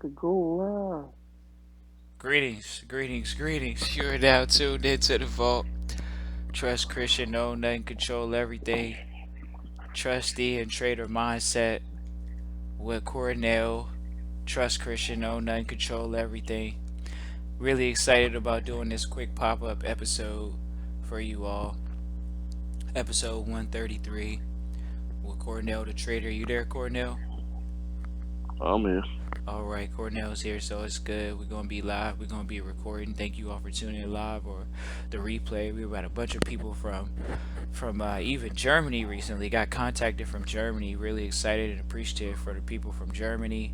about to go live. Greetings, greetings, greetings. You're now tuned into the vault. Trust Christian, know nothing, control everything. Trustee and trader mindset with Cornell. Trust Christian, know nothing, control everything. Really excited about doing this quick pop up episode for you all. Episode 133 with Cornell the trader. You there, Cornell? I'm here. All right, Cornell's here, so it's good. We're gonna be live. We're gonna be recording. Thank you all for tuning in live or the replay. We got a bunch of people from even Germany recently. Got contacted from Germany. Really excited and appreciative for the people from Germany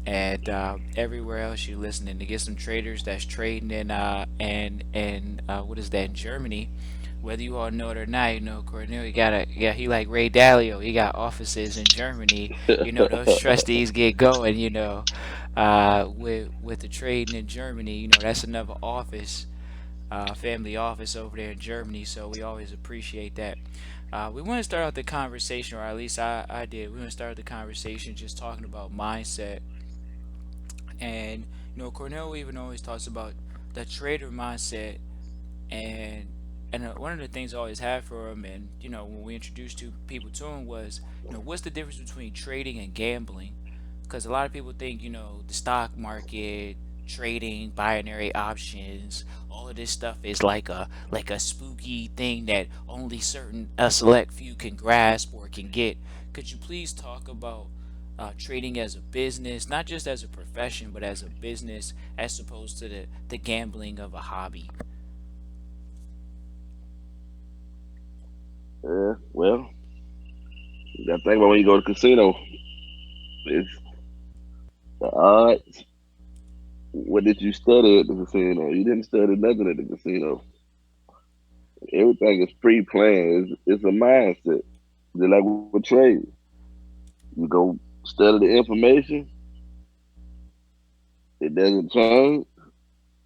and everywhere else you listening to get some traders that's trading in what is that in Germany. Whether you all know it or not, Cornell, he like Ray Dalio. He got offices in Germany. Those trustees get going. With the trading in Germany. That's another office, family office over there in Germany. So we always appreciate that. We want to start out the conversation, or at least I did. We want to start the conversation just talking about mindset and Cornell even always talks about the trader mindset, and one of the things I always had for him, and when we introduced people to him was, what's the difference between trading and gambling? Because a lot of people think the stock market, trading, binary options, all of this stuff is like a spooky thing that only certain a select few can grasp or can get. Could you please talk about trading as a business, not just as a profession, but as a business, as opposed to the gambling of a hobby? Yeah, well, you got to think about when you go to casino. It's the odds. What did you study at the casino? You didn't study nothing at the casino. Everything is pre-planned. It's a mindset. Just like with trade, you go study the information. It doesn't change.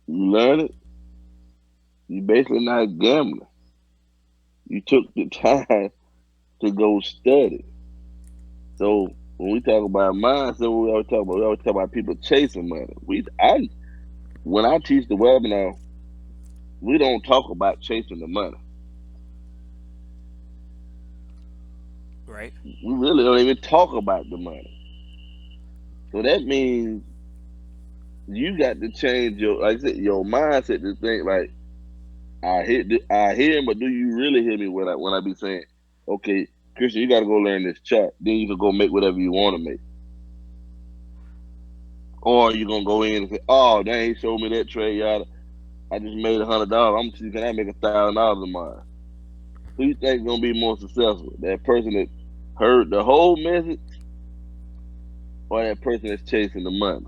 You learn it. You basically not gambling. You took the time to go study. So when we talk about mindset, we always talk about people chasing money. When I teach the webinar, we don't talk about chasing the money. Right. We really don't even talk about the money. So that means you got to change your, like I said, your mindset to think like, I hear him, but do you really hear me when I be saying, okay, Christian, you got to go learn this chart. Then you can go make whatever you want to make. Or you gonna go in and say, oh, they ain't showed me that trade, y'all. I just made $100. I'm see, can I make $1,000 tomorrow? Who you think gonna be more successful? That person that heard the whole message, or that person that's chasing the money?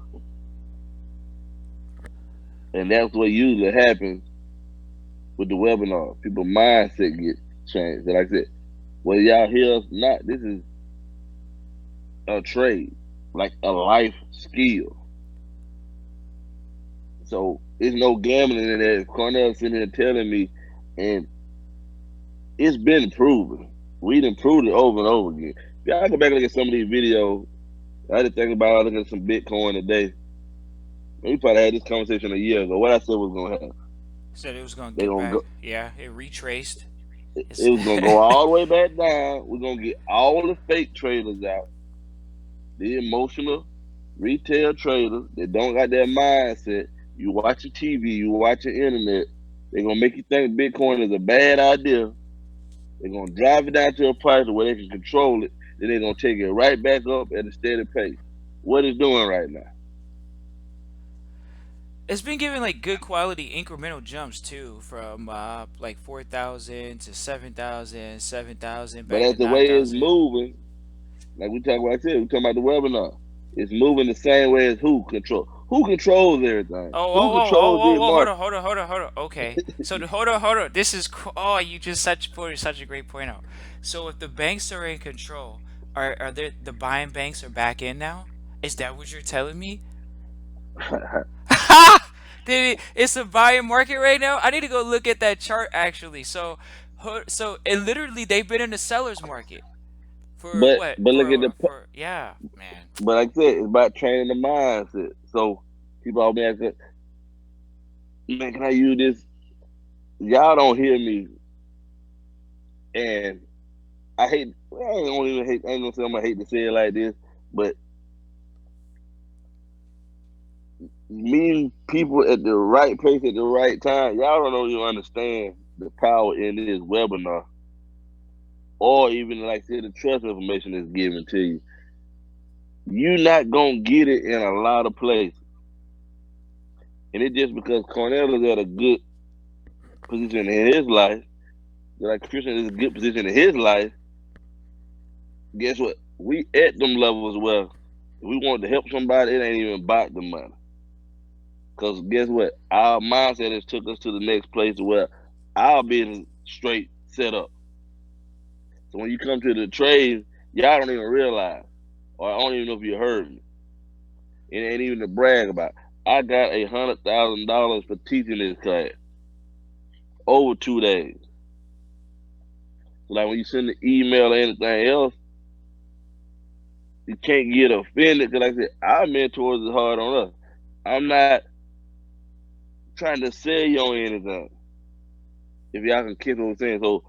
And that's what usually happens with the webinar. People mindset get changed. And like I said, whether y'all hear us or not, this is a trade, like a life skill. So it's no gambling in there. Cornell sitting here telling me, and it's been proven. We done proved it over and over again. If y'all go back and look at some of these videos, I just think about looking at some Bitcoin today. We probably had this conversation a year ago. What I said was gonna happen. Said it was gonna They get gonna back. go. Yeah, it retraced. It's It was gonna go all the way back down. We're gonna get all the fake traders out, the emotional retail traders that don't got that mindset. You watching TV, you watching internet. They're gonna make you think Bitcoin is a bad idea. They're gonna drive it down to a price where they can control it. Then they're gonna take it right back up at a steady pace. What it's doing right now. it's been giving like good quality incremental jumps too, from like 4,000 to 7,000, 7,000 But back as to the way it's 9,000. moving, like we talk about, I said, we talking about the webinar. It's moving the same way as who control. Who controls everything? Oh, Who oh, oh, oh, controls the oh, oh, hold on, market? hold on, hold on, hold on. Okay. Hold on. This is oh, you just put such a great point out. So if the banks are in control, are there the buying banks are back in now? Is that what you're telling me? It's a buying market right now. I need to go look at that chart actually. So, and literally they've been in the seller's market For but what? but look at the For yeah, man. but like I said, it's about training the mindset. So people always asking, man, can I use this? Y'all don't hear me, and I hate. I ain't gonna even hate. I ain't gonna say I'm gonna hate to say it like this, but meeting people at the right place at the right time, y'all don't even understand the power in this webinar, or even like say the trust information is given to you. You're not gonna get it in a lot of places, and it's just because Cornell is at a good position in his life, like Christian is a good position in his life. Guess what? We at them levels where if we want to help somebody, it ain't even about the money. Cause guess what? Our mindset has took us to the next place where our business straight set up. So when you come to the trade, y'all don't even realize, or I don't even know if you heard me. It ain't even to brag about. I got $100,000 for teaching this class over 2 days. So like when you send an email or anything else, you can't get offended because like I said, our mentors is hard on us. I'm not trying to sell you on anything. If y'all can catch what I'm saying. So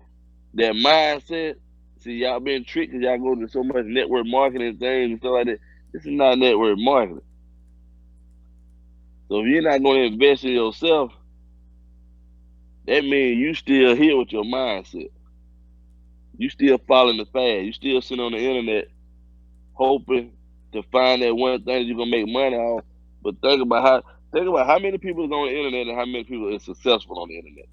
that mindset, see y'all been tricked because y'all go to so much network marketing things and stuff like that. This is not network marketing. So if you're not going to invest in yourself, that means you still here with your mindset. You still following the fad. You still sitting on the internet hoping to find that one thing you're gonna make money on. But think about how many people is on the internet and how many people is successful on the internet.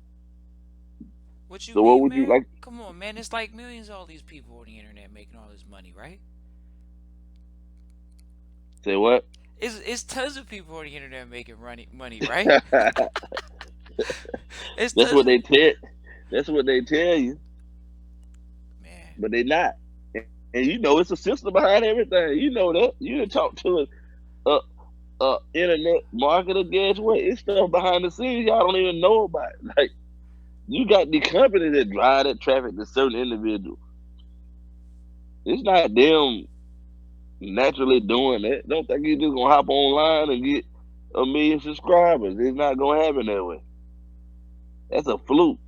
What you So what mean, would you man? like? Come on, man. It's like millions of all these people on the internet making all this money, right? Say what? It's tons of people on the internet making money, right? It's That's tons what of they tell. That's what they tell you, man. but they not. And you know it's a system behind everything. You know that. You didn't talk to a, internet marketer. Guess what? It's stuff behind the scenes y'all don't even know about. Like you got the companies that drive that traffic to certain individuals. It's not them naturally doing that. Don't think you just gonna hop online and get 1 million subscribers. It's not gonna happen that way. That's a fluke.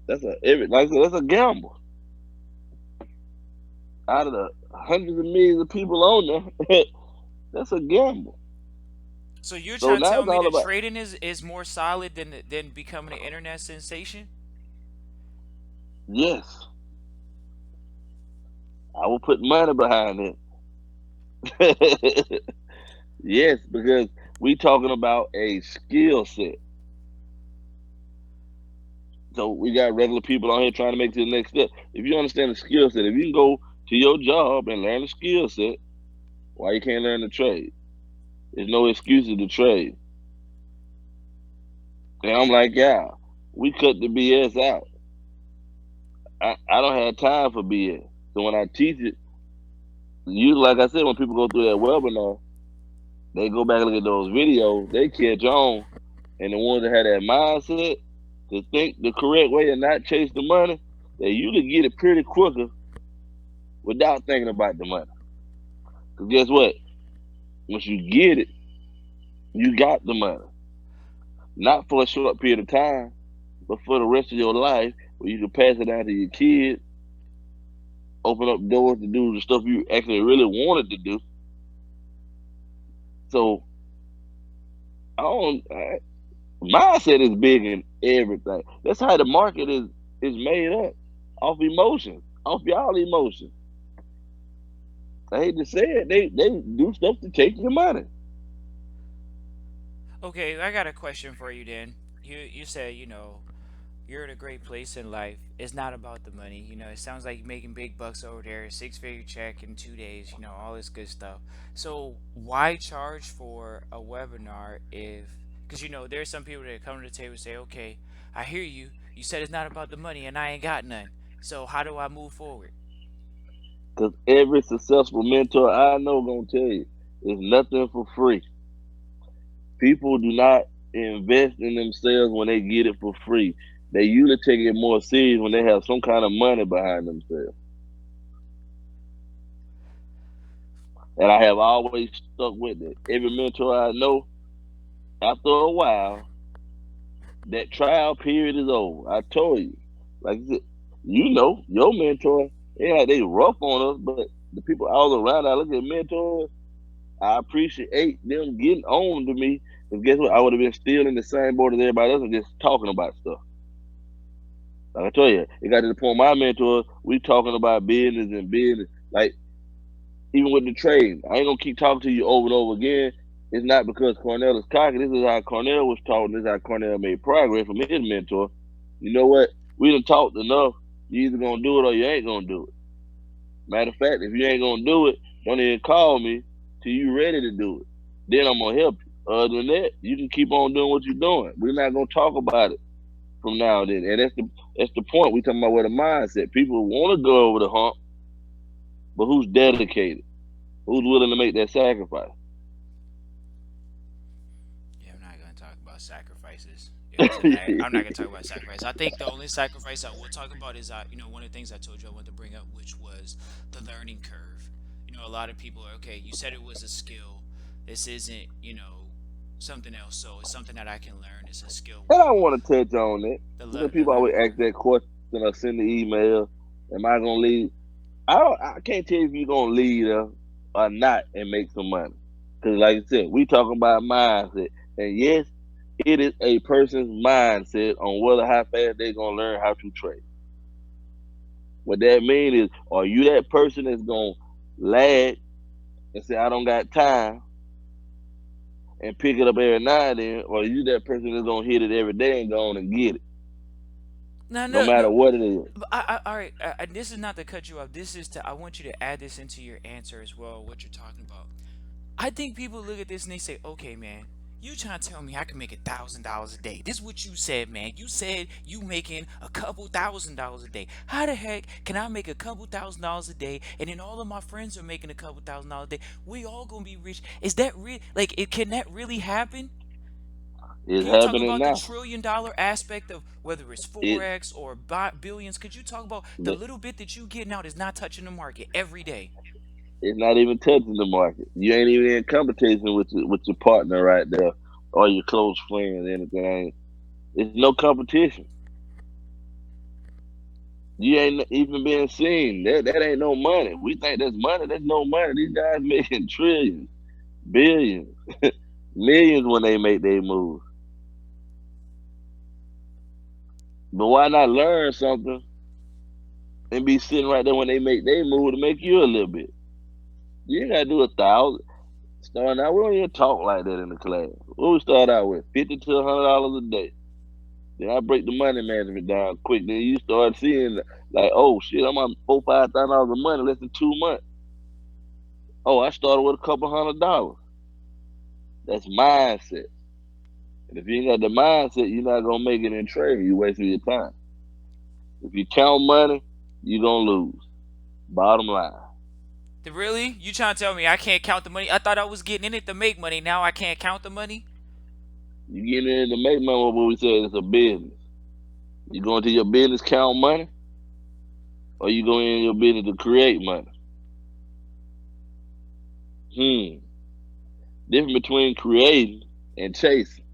That's a every like I said, that's a gamble. Out of the hundreds of millions of people on there, that's a gamble. So you're So trying to now tell it's me all that about trading is more solid than becoming an internet sensation? yes. I will put money behind it. Yes, because we talking about a skill set. So we got regular people on here trying to make it to the next step. If you understand the skill set, if you can go to your job and learn the skill set, why you can't learn the trade? There's no excuses to trade. And I'm like, yeah, we cut the BS out. I don't have time for BS. So when I teach it, you like I said, when people go through that webinar, they go back and look at those videos, they catch on, and the ones that had that mindset to think the correct way and not chase the money, they usually get it pretty quicker without thinking about the money. Cause guess what? Once you get it, you got the money. Not for a short period of time, but for the rest of your life, where you can pass it down to your kids, open up doors to do the stuff you actually really wanted to do. So I don't. Mindset is big in everything. That's how the market is made up off emotions, off y'all emotions. I hate to say it, they do stuff to take your money. Okay, I got a question for you then. You said, you're in a great place in life. It's not about the money. It sounds like you're making big bucks over there, six-figure check in 2 days, all this good stuff. So why charge for a webinar if, because there's some people that come to the table and say, okay, I hear you. You said it's not about the money and I ain't got none. So how do I move forward? Because every successful mentor I know gonna tell you, it's nothing for free. People do not invest in themselves when they get it for free. They usually take it more serious when they have some kind of money behind themselves. And I have always stuck with it. Every mentor I know, after a while, that trial period is over. I told you. Like I said, you know, your mentor, ain't like they rough on us, but the people all around, I look at mentors, I appreciate them getting on to me. Because guess what? I would have been still in the same boat as everybody else and just talking about stuff. Like I told you, it got to the point my mentor, we talking about business and business. Like, even with the trade, I ain't gonna keep talking to you over and over again. It's not because Cornell is cocky. This is how Cornell was taught, and this is how Cornell made progress from his mentor. You know what? We done talked enough. You either gonna do it or you ain't gonna do it. Matter of fact, if you ain't gonna do it, don't even call me till you ready to do it. Then I'm gonna help you. Other than that, you can keep on doing what you're doing. We're not gonna talk about it from now and then. And that's the point. We talking about with a mindset. People want to go over the hump, but who's dedicated? Who's willing to make that sacrifice? Yeah, I'm not gonna talk about sacrifices. You know what I'm saying? I'm not gonna talk about sacrifice. I think the only sacrifice I will talk about is, one of the things I told you I wanted to bring up, which was the learning curve. A lot of people are okay. You said it was a skill. This isn't, something else. So it's something that I can learn. It's a skill. And I Well, want to touch on it because the people always learning ask curve. that question or send the email. Am I gonna leave? I can't tell you if you're gonna leave there or not and make some money. Because like I said, we talking about mindset, and yes, it is a person's mindset on whether how fast they're gonna learn how to trade. What that means is, are you that person that's gonna lag and say I don't got time and pick it up every now and then, or are you that person that's gonna hit it every day and go on and get it, No, no no, matter no. what it is? But all right. This is not to cut you off. This is to. I want you to add this into your answer as well. What you're talking about. I think people look at this and they say, "Okay, man, you trying to tell me I can make $1,000 a day? This is what you said, man. You said you making a couple $1,000s a day. How the heck can I make a couple $1,000s a day, and then all of my friends are making a couple $1,000s a day? We all gonna be rich? Is that real? Like, can that really happen? It's Can you talk happening about the now. $1 trillion aspect of whether it's It forex or billions? Could you talk about the man, little bit that you getting out is not touching the market every day? it's not even touching the market. You ain't even in competition with your partner right there or your close friends. Anything. It's no competition. You ain't even being seen. That ain't no money. We think that's money. That's no money. These guys making trillions, billions, millions when they make their moves. But why not learn something and be sitting right there when they make their move to make you a little bit? You ain't gotta do 1,000. Starting out, we don't even talk like that in the class. What we start out with? $50 to $100 a day. Then I break the money management down quick. Then you start seeing like, oh shit, I'm on $4,000, $5,000 of money less than 2 months. Oh, I started with a couple $100. That's mindset. And if you ain't got the mindset, you're not gonna make it in trade. You wasting your time. If you count money, you're gonna lose. Bottom line. Really? You trying to tell me I can't count the money? I thought I was getting in it to make money. Now I can't count the money? You get in to make money, what we said, it's a business. You go into your business count money, or you go in your business to create money. Hmm. Difference between creating and chasing.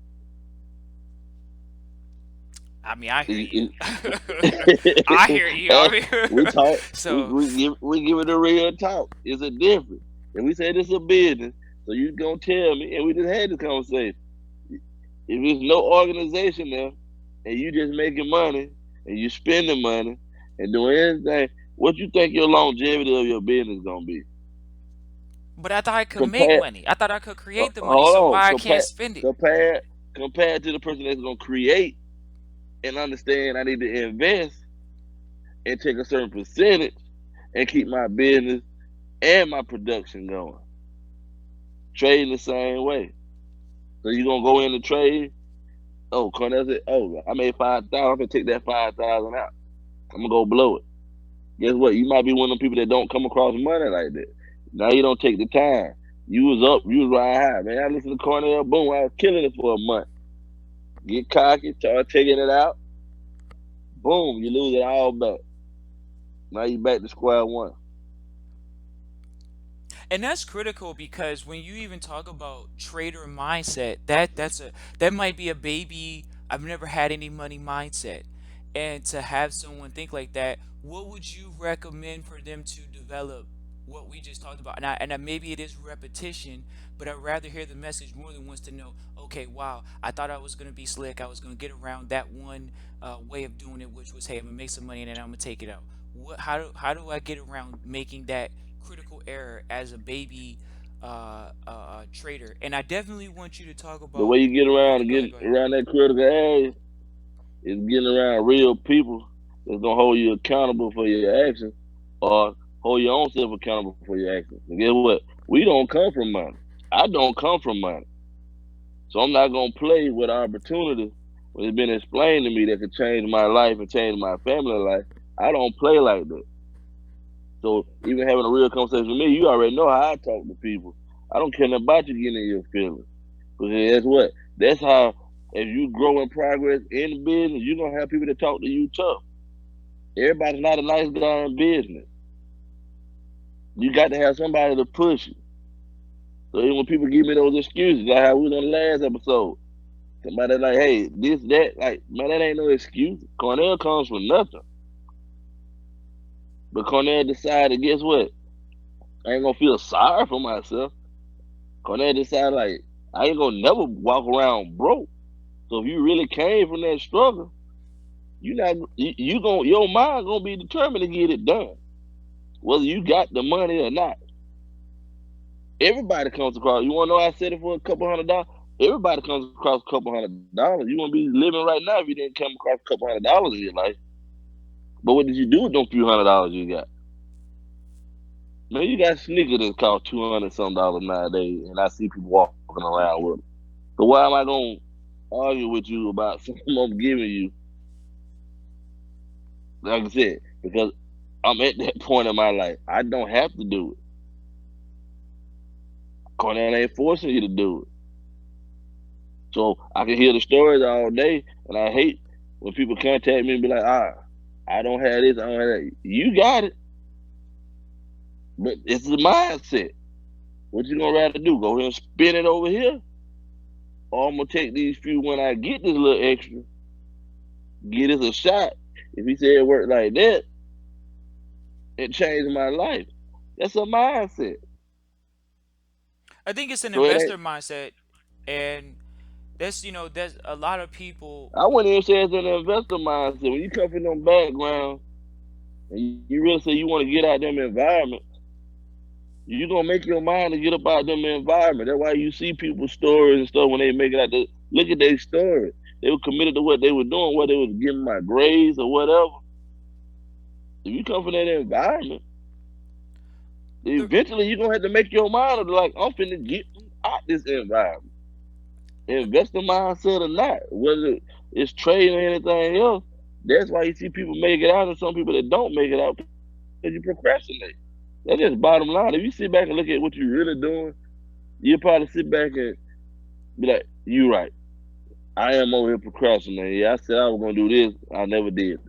I mean, I hear you. It- I hear you. Hey, I we mean, talk. so, We give it a real talk. It's a difference. And we said it's a business, so you gonna tell me, and we just had this conversation. If there's no organization there, and you just making money, and you spending money, and doing anything, what you think your longevity of your business gonna be? but I thought I could make Compare. money. I thought I could create the money. Hold So on. why I can't spend it? Compare. Compared to the person that's gonna create and understand I need to invest and take a certain percentage and keep my business and my production going. Trading the same way. So you gonna go in and trade. Oh, Cornell said, "Oh, I made 5,000. I'm gonna take that 5,000 out. I'm gonna go blow it." Guess what? You might be one of them people that don't come across money like that. Now you don't take the time. You was up, you was riding high, man. I listened to Cornell Boom. I was killing it for a month. Get cocky, start taking it out. Boom, you lose it all back. Now you back to square one. And that's critical because when you even talk about trader mindset, that might be a baby I've never had any money mindset. And to have someone think like that, what would you recommend for them to develop what we just talked about? Maybe it is repetition, but I'd rather hear the message more than once to know, okay, wow, I thought I was going to be slick. I was going to get around that one way of doing it, which was, hey, I'm going to make some money and then I'm going to take it out. How do I get around making that critical error as a baby trader? And I definitely want you to talk The way about. you get around Okay, and go ahead, get go ahead. around that critical area is getting around real people that's gonna hold you accountable for your actions, or hold your own self accountable for your actions. And guess what? We don't come from money. I don't come from money, so I'm not gonna play with opportunities when it's been explained to me that could change my life and change my family life. I don't play like that. So even having a real conversation with me, you already know how I talk to people. I don't care nothing about you getting in your feelings. Because that's what? That's how, if you grow in progress in the business, you're going to have people that talk to you tough. Everybody's not a nice guy in business. You got to have somebody to push you. So even when people give me those excuses, like how we was on the last episode, somebody like, hey, this, that, like, man, that ain't no excuse. Cornell comes from nothing. But Cornell decided, guess what? I ain't gonna feel sorry for myself. Cornell decided like I ain't gonna never walk around broke. So if you really came from that struggle, you gonna your mind gonna be determined to get it done, whether you got the money or not. Everybody comes across. You wanna know I said it for a couple $100? Everybody comes across a couple $100. You won't be living right now if you didn't come across a couple $100 in your life. But what did you do with them few $100 you got? Man, you got sneakers that cost 200 some dollars nowadays, and I see people walking around with them. So why am I gonna argue with you about something I'm giving you? Like I said, because I'm at that point in my life. I don't have to do it. Cornell ain't forcing you to do it. So I can hear the stories all day, and I hate when people contact me and be like, I don't have this, I don't have that. You got it, but it's the mindset. What you gonna rather do? Go ahead and spin it over here, or I'm gonna take these few when I get this little extra, get us a shot. If he said it worked like that, it changed my life. That's a mindset. I think it's an So it ain't. investor mindset, and there's a lot of people. I wouldn't even say it's an investor mindset. When you come from them background and you really say you want to get out them environment, you gonna make your mind to get up out them environment. That's why you see people's stories and stuff when they make it out. Look at their story. They were committed to what they were doing, whether they was getting my grades or whatever. If you come from that environment, The, eventually you're gonna have to make your mind up like, I'm finna get out this environment. Investor mindset or not, whether it's trading or anything else. That's why you see people make it out and some people that don't make it out because you procrastinate. That's just bottom line. If you sit back and look at what you're really doing, you'll probably sit back and be like, "You right. I am over here procrastinating. Yeah, I said I was gonna do this. I never did it."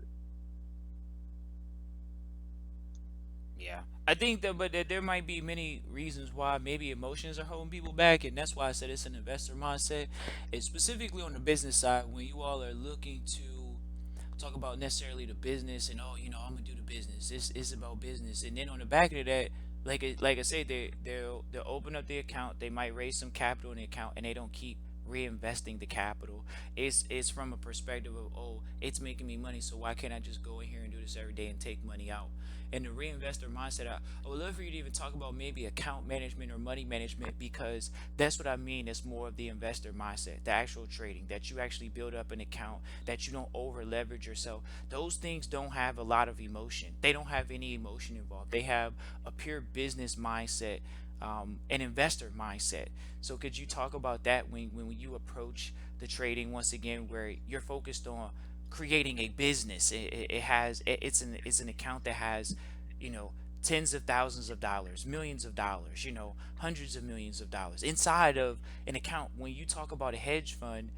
yeah, I think that, but that there might be many reasons why maybe emotions are holding people back, and that's why I said it's an investor mindset. It's specifically on the business side when you all are looking to talk about necessarily the business and, oh, I'm gonna do the business. It's about business, and then on the back of that, like I say, they'll open up the account. They might raise some capital in the account, and they don't keep reinvesting the capital. It's from a perspective of, oh, it's making me money, so why can't I just go in here and do this every day and take money out? And the reinvestor mindset, I would love for you to even talk about maybe account management or money management, because that's what I mean. It's more of the investor mindset, the actual trading, that you actually build up an account, that you don't over leverage yourself. Those things don't have a lot of emotion. They don't have any emotion involved. They have a pure business mindset, an investor mindset. So could you talk about that when you approach the trading once again, where you're focused on creating a business? It's an account that has, you know, tens of thousands of dollars, millions of dollars, hundreds of millions of dollars inside of an account. When you talk about a hedge fund,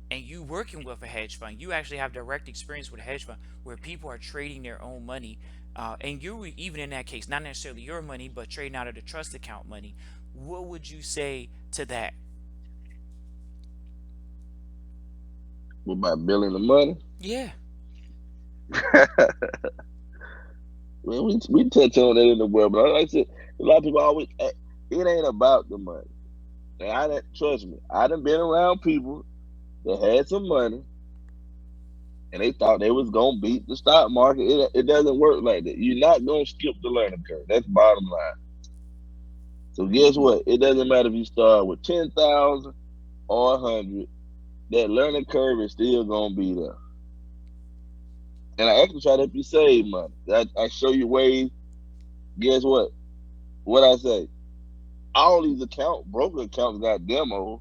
and you working with a hedge fund, you actually have direct experience with a hedge fund where people are trading their own money, and you even in that case, not necessarily your money, but trading out of the trust account money. What would you say to that? What about billing the money? Yeah. Man, we touch on that in the web, but like I said, a lot of people always it ain't about the money. And trust me, I done been around people that had some money and they thought they was gonna beat the stock market. It doesn't work like that. You're not gonna skip the learning curve. That's bottom line. So guess what? It doesn't matter if you start with 10,000 or 100. That learning curve is still gonna be there. And I actually try to help you save money. I show you ways. Guess what? What I say? All these broker accounts got demos.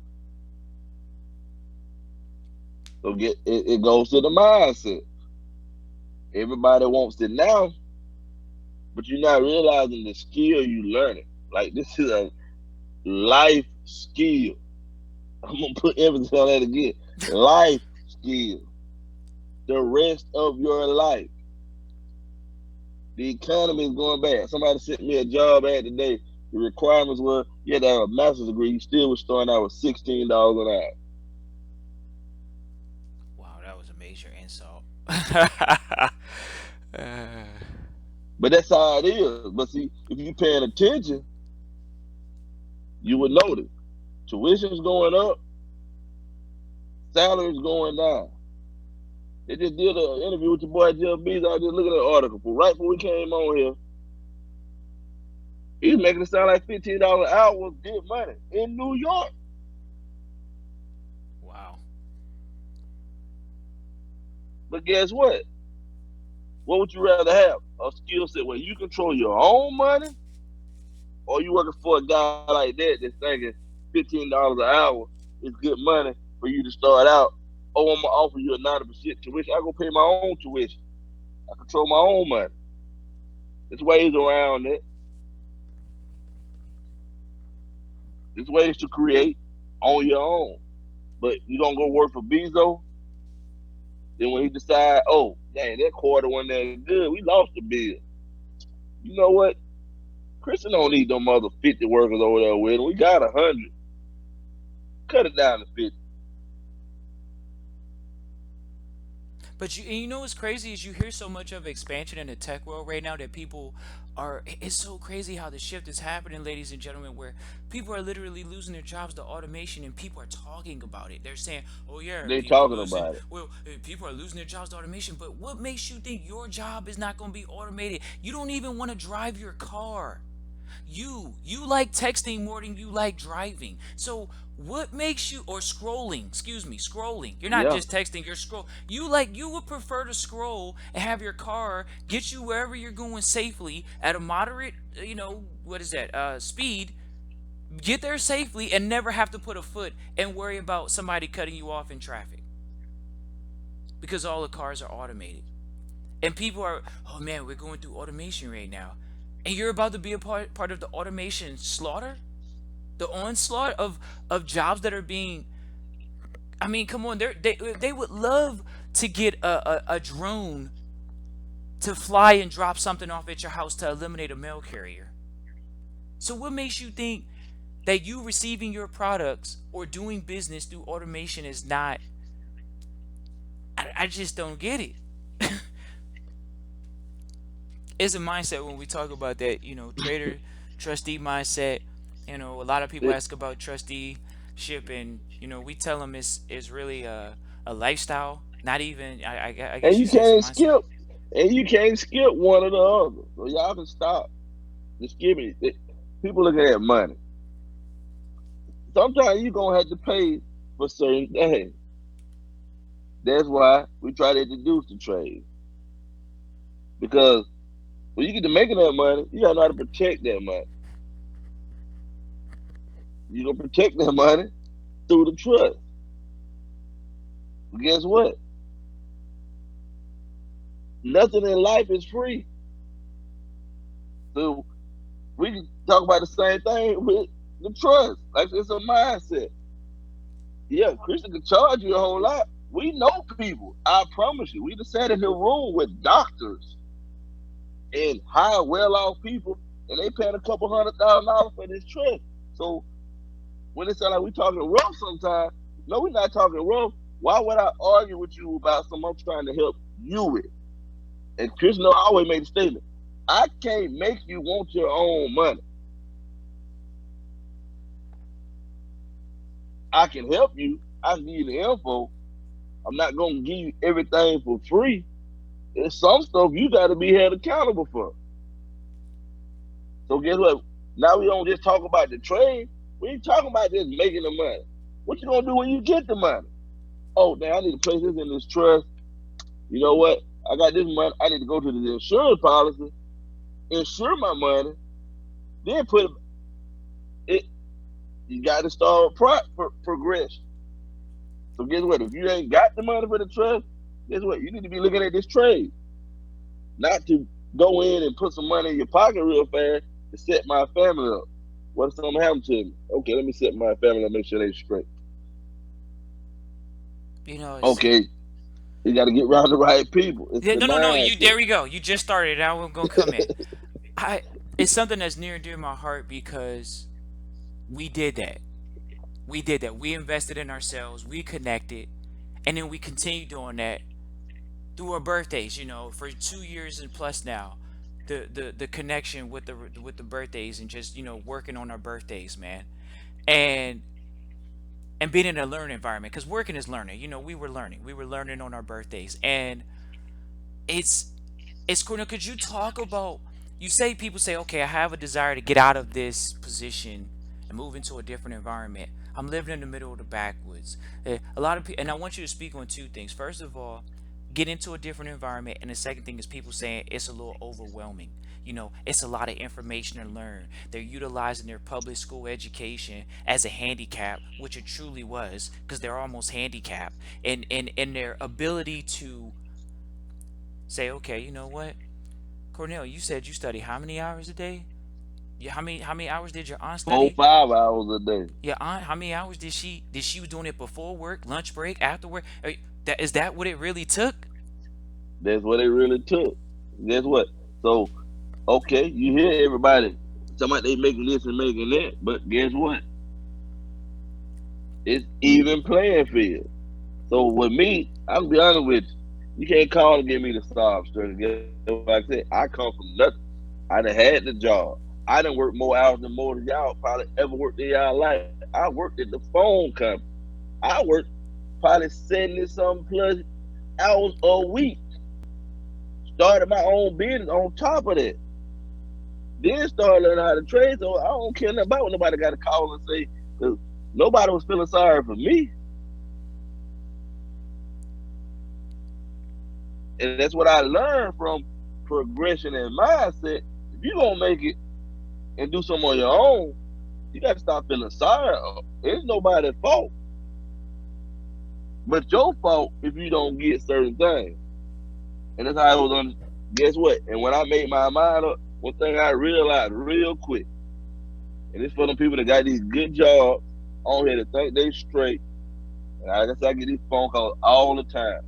So it goes to the mindset. Everybody wants it now, but you're not realizing the skill you learning. Like this is a life skill. I'm gonna put emphasis on that again. Life skill. The rest of your life. The economy is going bad. Somebody sent me a job ad today. The requirements were you had to have a master's degree. You still was starting out with $16 an hour. Wow, that was a major insult. uh, But that's how it is. But see, if you paying attention, you would notice tuition's going up, salary's going down. They just did an interview with your boy Jeff Bezos. I was just looking at the article. But right before we came on here, he's making it sound like $15 an hour was good money in New York. wow. But guess what? What would you rather have? A skill set where you control your own money, or you working for a guy like that that's thinking $15 an hour is good money for you to start out? Oh, I'm gonna offer you a 90% tuition. I go pay my own tuition. I control my own money. There's ways around it. There's ways to create on your own. But you don't go work for Bezos. Then when he decide, oh, dang, that quarter wasn't that good, we lost the bill. You know what? Christian don't need them other 50 workers over there with him. We got 100. Cut it down to 50. But you know what's crazy is you hear so much of expansion in the tech world right now that people are. It's so crazy how the shift is happening, ladies and gentlemen, where people are literally losing their jobs to automation, and people are talking about it. They're saying, "Oh yeah, They people talking losing. about it. Well, people are losing their jobs to automation." But what makes you think your job is not going to be automated? You don't even want to drive your car. You like texting more than you like driving. So what makes you, or scrolling, excuse me, scrolling. You're not Yeah. just texting, you're scroll. You would prefer to scroll and have your car get you wherever you're going safely at a moderate, what is that? Speed. Get there safely and never have to put a foot and worry about somebody cutting you off in traffic because all the cars are automated. And people are, oh man, we're going through automation right now. And you're about to be a part of the automation slaughter, the onslaught of jobs that are being. I mean, come on, they would love to get a drone to fly and drop something off at your house to eliminate a mail carrier. So what makes you think that you receiving your products or doing business through automation is not? I just don't get it. It's a mindset when we talk about that, trader trustee mindset. A lot of people It, ask about trusteeship, and we tell them it's really a lifestyle. Not even I and guess you say it's a mindset. you can't skip one or the other. So y'all can stop. Just give me. People looking at money. Sometimes you gonna have to pay for certain things. That's why we try to introduce the trade because when you get to making that money, you gotta know how to protect that money. You gonna protect that money through the trust. But guess what? Nothing in life is free. So we can talk about the same thing with the trust. Like it's a mindset. Yeah, Christian can charge you a whole lot. We know people. I promise you. We just sat in the room with doctors and high, well-off people, and they paying a couple $100,000 for this trust. So when it sound like we talking rough sometimes, no, we're not talking rough. Why would I argue with you about something I'm trying to help you with? And Chris know I always made a statement. I can't make you want your own money. I can help you. I can give you the info. I'm not gonna give you everything for free. There's some stuff you gotta be held accountable for. So guess what? Now we don't just talk about the trade. We ain't talking about just making the money. What you gonna do when you get the money? Oh, now I need to place this in this trust. You know what? I got this money. I need to go to the insurance policy, insure my money, then put it. You got to start progression. So guess what? If you ain't got the money for the trust, guess what? You need to be looking at this trade, not to go in and put some money in your pocket real fast to set my family up. What if something happened to me? Okay, let me set my family up, make sure they straight. You know, it's Okay, you got to get around the right people. It's yeah, the no, no, no. You mindset. there we go. You just started. Now we're gonna come in. I It's something that's near and dear to my heart because we did that. We did that. We invested in ourselves. We connected, and then we continue doing that through our birthdays. You know, for 2 years and plus now, the connection with the birthdays and just working on our birthdays, man, and and being in a learning environment because working is learning. You know, we were learning on our birthdays, and it's it's cool. Now, could you talk about? You say people say, okay, I have a desire to get out of this position and move into a different environment. I'm living in the middle of the backwoods. A lot of people, and I want you to speak on two things. First of all, get into a different environment, and the second thing is people saying it's a little overwhelming. You know, it's a lot of information to learn. They're utilizing their public school education as a handicap, which it truly was, because they're almost handicapped, and their ability to say, okay, you know what, Cornell, you said you study how many hours a day? Yeah, how many hours did your aunt Four, study? 5 hours a day. Your aunt, how many hours did she was doing it before work, lunch break, after work? That is that what it really took? That's what it really took. Guess what? So, okay, you hear everybody talking about they making this and making that, but guess what? It's even playing field. So with me, I'm be honest with you. You can't call and give me the sob story. Guess what I said? I come from nothing. I done had the job. I done worked more hours than more than y'all probably ever worked in y'all life. I worked at the phone company. I worked probably 70 something plus hours a week. Started my own business on top of that. Then started learning how to trade. So I don't care nothing about what nobody got to call and say, because nobody was feeling sorry for me. And that's what I learned from progression and mindset. If you're going to make it and do something on your own, you got to stop feeling sorry. It's nobody's fault, but your fault if you don't get certain things. And that's how I was on. Guess what? And when I made my mind up, one thing I realized real quick, and it's for the people that got these good jobs on here to think they straight. And I guess I get these phone calls all the time.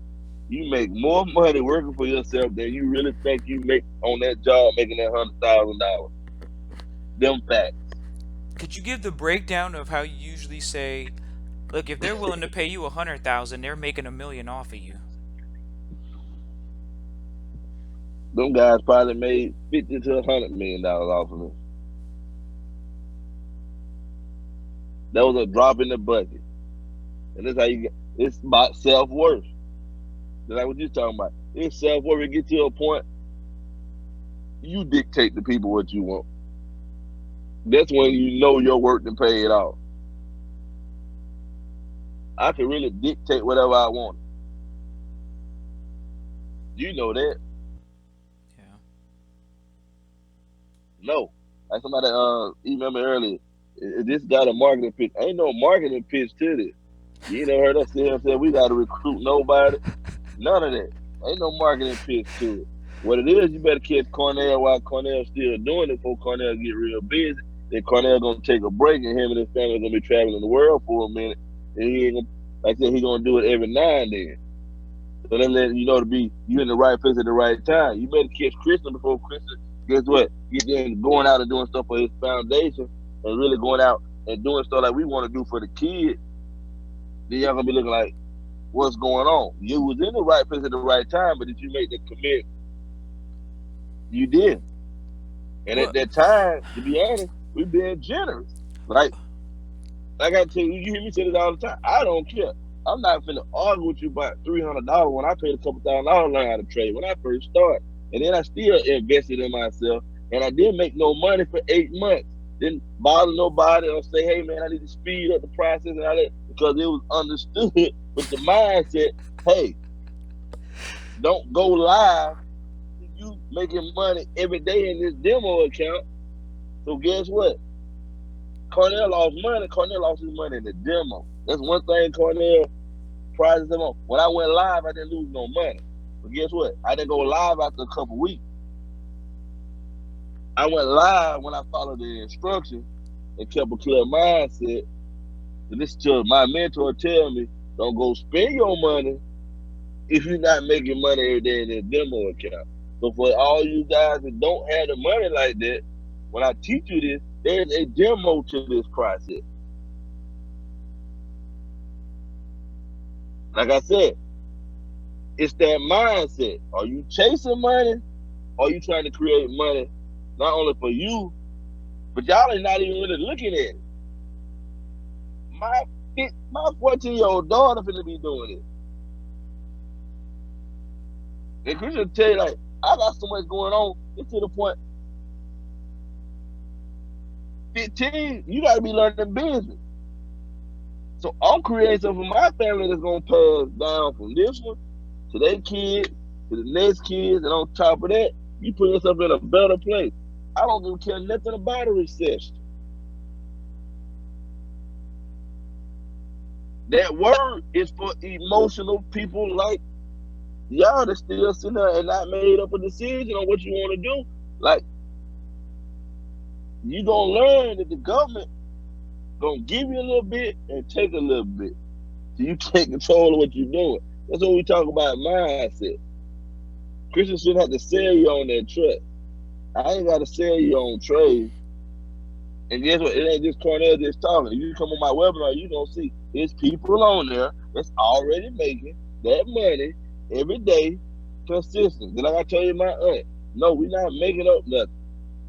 You make more money working for yourself than you really think you make on that job making that $100,000. Them facts. Could you give the breakdown of how you usually say, look, if they're willing to pay you 100,000, they're making 1 million off of you. Them guys probably made $50 to $100 million off of me. That was a drop in the bucket. And that's how you get. It's about self worth. Like what you talking about. It's self worth. It get to a point you dictate to people what you want. That's when you know your work to pay it off. I can really dictate whatever I want. You know that. Yeah. No. Like somebody emailed me earlier. This got a marketing pitch. Ain't no marketing pitch to this. You ain't never heard us sit here and say we gotta recruit nobody. None of that. Ain't no marketing pitch to it. What it is, you better catch Cornell while Cornell's still doing it before Cornell get real busy. Then Cornell gonna take a break and him and his family gonna be traveling the world for a minute. And he ain't gonna, like I said, he gonna do it every now and then. So then let you know to be you in the right place at the right time. You better catch Christian before Christian. Guess what? Get then going out and doing stuff for his foundation and really going out and doing stuff like we want to do for the kids. Then y'all gonna be looking like, what's going on? You was in the right place at the right time, but did you make the commitment? You did. And at What? that time, to be honest, we being generous. Like I gotta tell you, you hear me say this all the time. I don't care. I'm not finna argue with you about $300 when I paid a couple $1,000 to learn how to trade when I first started, and then I still invested in myself, and I didn't make no money for 8 months. Didn't bother nobody or say, "Hey man, I need to speed up the process," and all that because it was understood with the mindset. Hey, don't go live. You making money every day in this demo account. So guess what? Cornell lost money. Cornell lost his money in the demo. That's one thing Cornell prides him on. When I went live, I didn't lose no money. But guess what? I didn't go live after a couple weeks. I went live when I followed the instructions and kept a clear mindset. And this to my mentor tell me, don't go spend your money if you're not making money every day in this demo account. So for all you guys that don't have the money like that, when I teach you this, there's a demo to this process. Like I said, it's that mindset. Are you chasing money? Or are you trying to create money not only for you, but y'all are not even really looking at it. My my 14-year-old daughter finna be doing it. And Christian tell you like, I got so much going on. It's to the point 15, you gotta be learning business. So I'm creating something for my family that's gonna pass down from this one to their kids, to the next kids, and on top of that, you put yourself in a better place. I don't even care nothing about a recession. That word is for emotional people like y'all that still sitting there and not made up a decision on what you want to do. Like you gonna learn that the government gonna give you a little bit and take a little bit. So you take control of what you're doing. That's what we talk about mindset. Christians shouldn't have to sell you on that trust. I ain't gotta sell you on trade. And guess what? It ain't just Cornell just talking. You come on my webinar, you gonna see there's people on there that's already making that money every day consistent. Then like I told you my aunt, no, we're not making up nothing.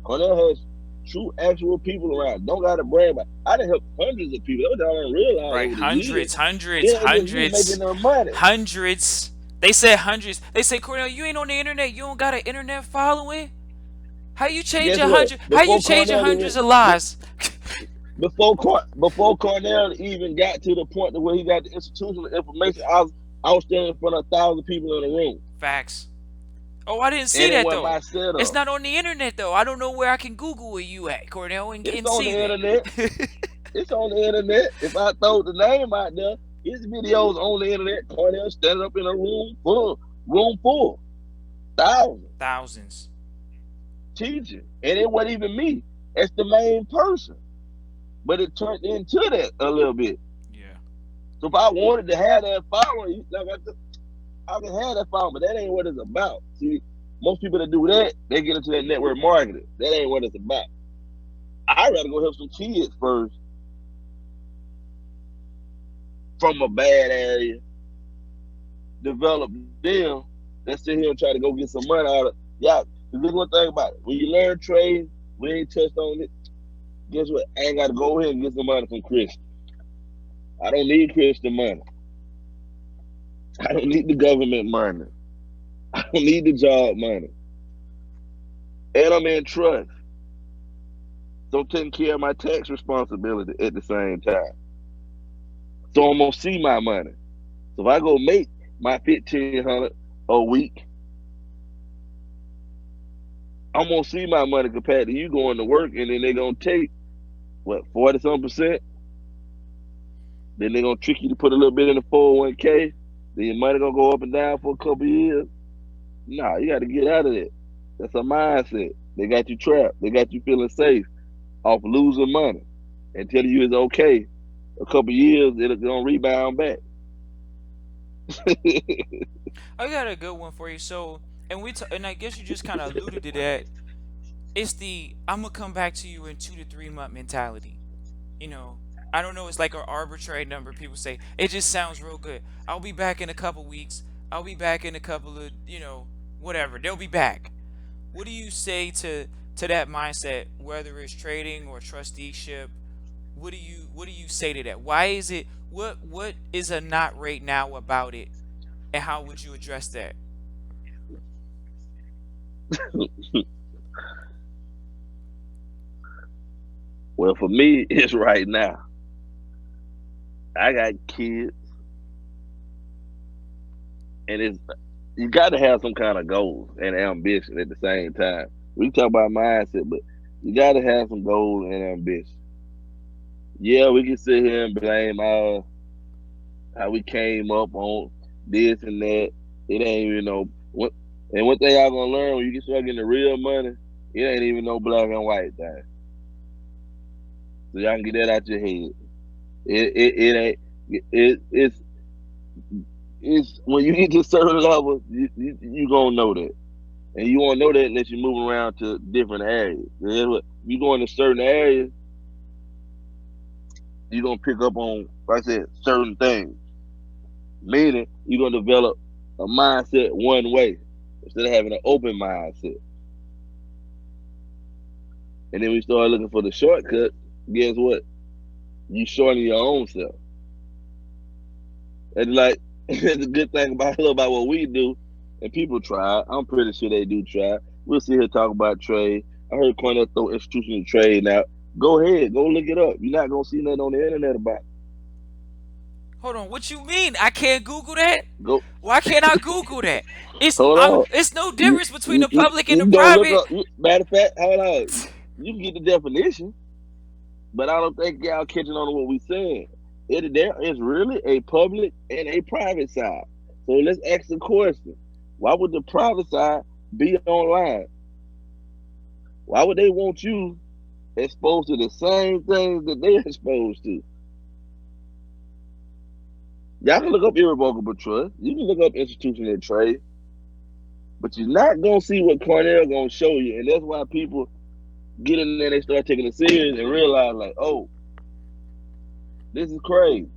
Cornell has true actual people around. Don't gotta brag about it. I done helped hundreds of people. That's what I don't realize Right, over the years. hundreds, It hundreds, ain't just me making hundreds, them money. hundreds. They said hundreds. They say, Cornell, you ain't on the internet. You don't got an internet following. How you change Guess a what? hundred? How you change a hundreds of lives? Before Cornell even got to the point to where he got the institutional information, I was standing in front of 1,000 people in a room, Facts. Oh, I didn't see and it that wasn't though. my It's setup. not on the internet though. I don't know where I can Google where you at, Cornell, It's and on see the internet. that. It's on the internet. If I throw the name out there, his videos on the internet. Cornell standing up in a room full, thousands Thousands. teaching, and it wasn't even me. It's the main person, but it turned into that a little bit. Yeah. So if I wanted to have that following, like I can have that following, but that ain't what it's about. See, most people that do that, they get into that network marketing. That ain't what it's about. I'd rather go help some kids first from a bad area, develop them, than sit here and try to go get some money out of y'all. This one thing about it. When you learn trade, we ain't touched on it. Guess what? I ain't gotta go ahead and get some money from Christian. I don't need Christian money. I don't need the government money. I don't need the job money. And I'm in trust. So I'm taking care of my tax responsibility at the same time. So I'm gonna see my money. So if I go make my 1,500 a week, I'm gonna see my money compared to you going to work, and then they're gonna take what 40 some percent. Then they're gonna trick you to put a little bit in the 401k. Then your money gonna go up and down for a couple of years. Nah, you got to get out of that. That's a mindset. They got you trapped. They got you feeling safe off losing money and telling you it's okay a couple years, it'll gonna rebound back. I got a good one for you. So, and I guess you just kind of alluded to that. It's the I'm gonna come back to you in 2 to 3 month mentality. You know, I don't know. It's like an arbitrary number. People say it just sounds real good. I'll be back in a couple weeks. I'll be back in a couple of whatever. They'll be back. What do you say to that mindset, whether it's trading or trusteeship? What do you say to that? Why is it what is a not right now about it, and how would you address that? Well, for me, it's right now. I got kids, and it's you got to have some kind of goals and ambition at the same time. We talk about mindset, but you got to have some goals and ambition. Yeah, we can sit here and blame how we came up on this and that. It ain't even no what. And one thing y'all gonna learn when you get start getting the real money, it ain't even no black and white thing. So y'all can get that out your head. It ain't. It's when you get to certain levels, you gonna know that, and you won't know that unless you move around to different areas. You go into certain areas, you gonna pick up on, like I said, certain things. Meaning, you're gonna develop a mindset one way instead of having an open mindset. And then we start looking for the shortcut. Guess what? You shorten your own self. And like, it's a good thing about what we do. And people try. I'm pretty sure they do try. We'll sit here talk about trade. I heard Cornell throw institutional trade now. Go ahead, go look it up. You're not gonna see nothing on the internet about it. Hold on, what you mean? I can't Google that? Go Why can't I Google that? hold on. It's no You difference between you, the you, public and you the can go look private. up. Matter of fact, hold on. You can get the definition, but I don't think y'all catching on to what we saying. There is really a public and a private side. So let's ask the question: why would the private side be online? Why would they want you exposed to the same things that they're exposed to? Y'all can look up irrevocable trust. You can look up institutional trade, but you're not gonna see what Cornell gonna show you, and that's why people get in there and they start taking it serious and realize like, oh, this is crazy.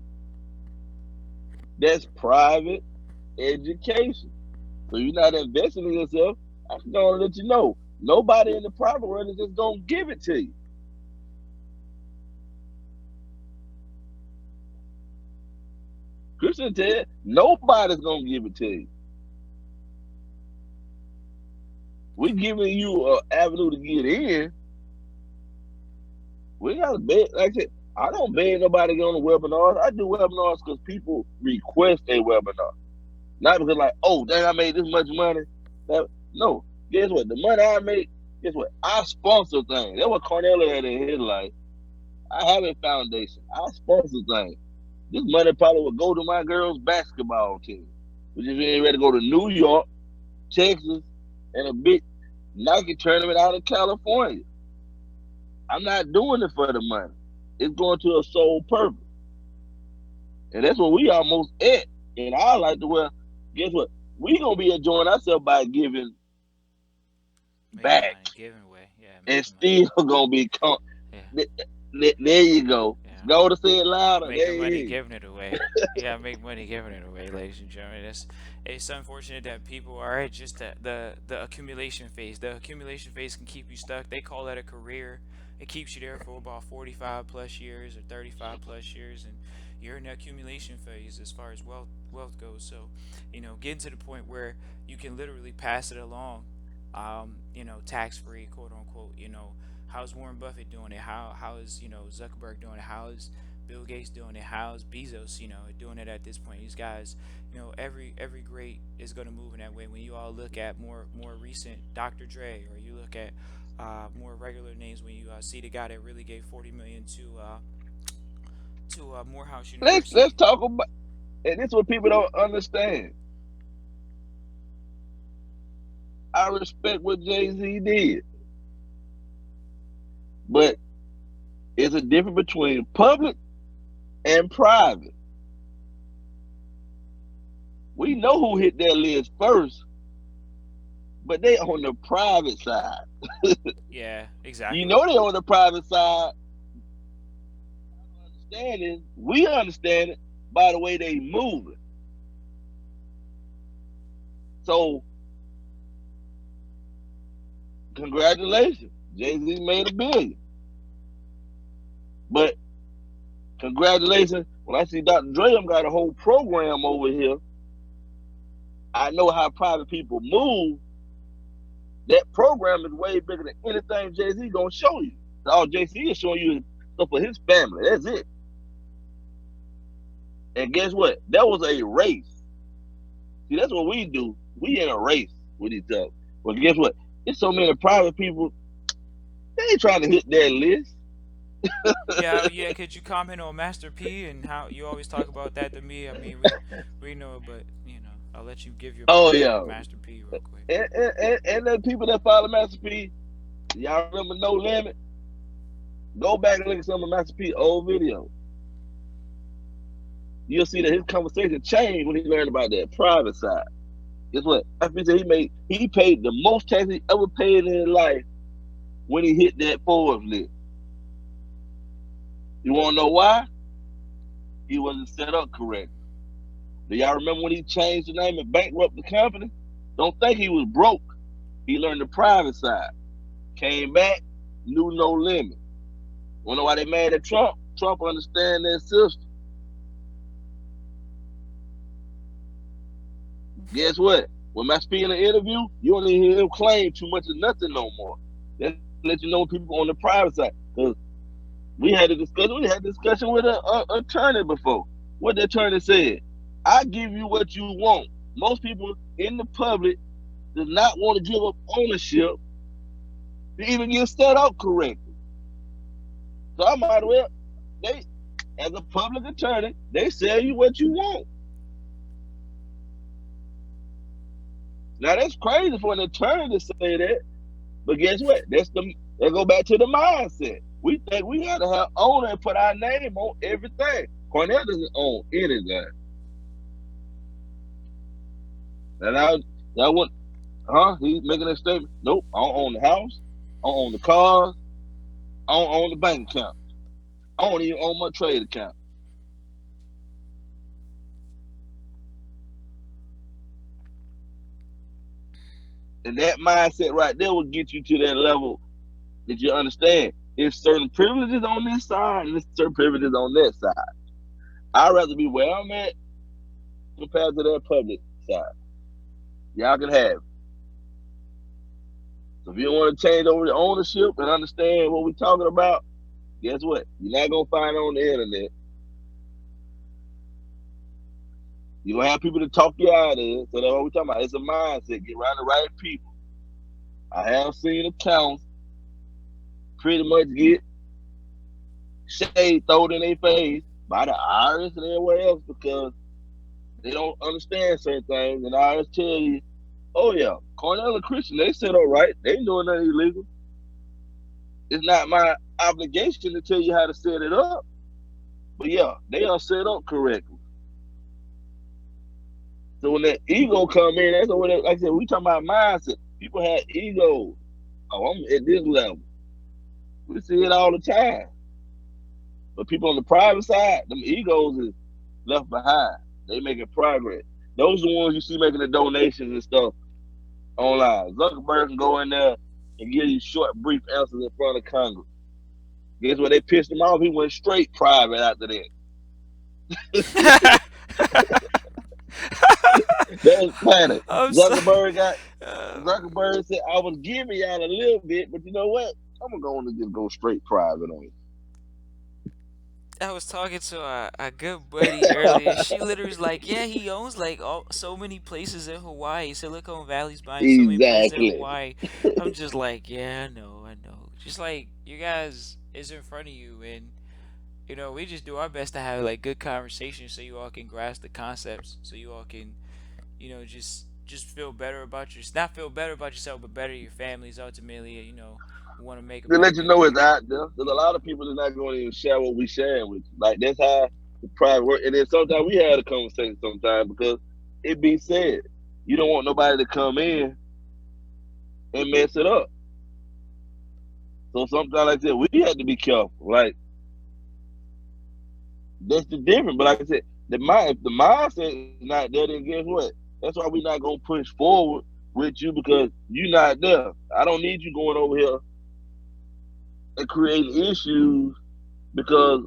That's private education. So you're not investing in yourself. I can go and let you know. Nobody in the private world is just gonna give it to you. Christian said nobody's gonna give it to you. We're giving you an avenue to get in. We gotta beg. Like I said, I don't beg nobody to get on the webinars. I do webinars because people request a webinar, not because like, oh, dang, I made this much money. No, guess what? The money I make, guess what? I sponsor things. That's what Cornell had in his life. I have a foundation. I sponsor things. This money probably would go to my girls' basketball team, which is getting ready to go to New York, Texas, and a big Nike tournament out in California. I'm not doing it for the money. It's going to a sole purpose. And that's what we almost at. And I like to, well, guess what? We gonna be enjoying ourselves by giving Making back, money, giving away. Yeah, and making money. still gonna be Yeah, there you go. yeah. Go to say it louder. There Making money, you is. giving it away. Yeah, make money giving it away, ladies and gentlemen. It's unfortunate that people are at just the accumulation phase. The accumulation phase can keep you stuck. They call that a career. It keeps you there for about 45 plus years or 35 plus years, and you're in the accumulation phase as far as wealth goes. So, getting to the point where you can literally pass it along, tax free, quote unquote. How's Warren Buffett doing it? How is Zuckerberg doing it? How is Bill Gates doing it? How's Bezos, doing it at this point? These guys, every great is going to move in that way. When you all look at more recent Dr. Dre, or you look at more regular names, when you see the guy that really gave 40 million to Morehouse Let's University. talk about. And this is what people don't understand. I respect what Jay Z did, but it's a difference between public and private. We know who hit that list first, but they on the private side. Yeah, You exactly. know they on the private side. Understanding, we understand it by the way they moving. So congratulations, Jay Z made $1 billion. But congratulations, when I see Dr. Dre got a whole program over here, I know how private people move. That program is way bigger than anything Jay Z gonna show you. All Jay Z is showing you is stuff for his family. That's it. And guess what? That was a race. See, that's what we do. We in a race with each other. But guess what? There's so many private people, they ain't trying to hit that list. Yeah, yeah. Could you comment on Master P and how you always talk about that to me? I mean, we know it, but I'll let you give your Oh portion yeah. of Master P real quick. And the people that follow Master P, y'all remember No Limit? Go back and look at some of Master P old videos. You'll see that his conversation changed when he learned about that private side. Guess what? Master P said he paid the most tax he ever paid in his life when he hit that Forbes list. You wanna know why? He wasn't set up correctly. Do y'all remember when he changed the name and bankrupted the company? Don't think he was broke. He learned the private side. Came back, knew No Limit. Wanna know why they mad at Trump? Trump understand their system. Guess what? When Matt speak in an interview, you don't even hear him claim too much of nothing no more. That let you know people on the private side. Because we had a discussion with an attorney before. What the attorney said, I give you what you want. Most people in the public does not want to give up ownership to even get set up correctly. So I might as well, they, as a public attorney, they sell you what you want. Now that's crazy for an attorney to say that. But guess what? That go back to the mindset. We think we gotta have owner and put our name on everything. Cornell doesn't own anything. And that one, he's making a statement. Nope, I don't own the house. I don't own the cars. I don't own the bank account. I don't even own my trade account. And that mindset right there will get you to that level that you understand. There's certain privileges on this side and there's certain privileges on that side. I'd rather be where I'm at compared to that public side. Y'all can have it. So if you don't want to change over the ownership and understand what we're talking about, guess what? You're not gonna find it on the internet. You're gonna have people to talk you out of it. So that's what we're talking about. It's a mindset. Get around the right people. I have seen accounts pretty much get shade thrown in their face by the IRS and everywhere else because they don't understand certain things. And the IRS tell you, oh yeah, Cornell and Christian, they set up right. They ain't doing nothing illegal. It's not my obligation to tell you how to set it up. But yeah, they are set up correctly. So when that ego come in, that's what like I said, we talking about mindset. People have egos. Oh, I'm at this level. We see it all the time. But people on the private side, them egos is left behind. They making progress. Those are the ones you see making the donations and stuff online. Zuckerberg can go in there and give you short, brief answers in front of Congress. Guess what? They pissed him off. He went straight private after that. That was panic. I'm so. Zuckerberg got Uh, Zuckerberg said, I was giving y'all a little bit, but you know what? I'm gonna go on and just go straight private on I was talking to a good buddy earlier. She literally was like, "Yeah, he owns like so many places in Hawaii. Silicon Valley's buying so many places in you. Exactly. Hawaii." I'm just like, "Yeah, I know." Just like you guys is in front of you, and we just do our best to have like good conversations so you all can grasp the concepts, so you all can, just feel better about not feel better about yourself, but better your families ultimately. We want to make To let you America know it's great. out there. There's a lot of people that's not going to even share what we sharing with you. Like that's how. the private work. And then sometimes we had a conversation sometimes because it be said you don't want nobody to come in and mess it up. So sometimes like I said, we had to be careful. Like that's the difference. But like I said, the mind if the mindset is not there, then guess what? That's why we're not gonna push forward with you because you're not there. I don't need you going over here and creating issues because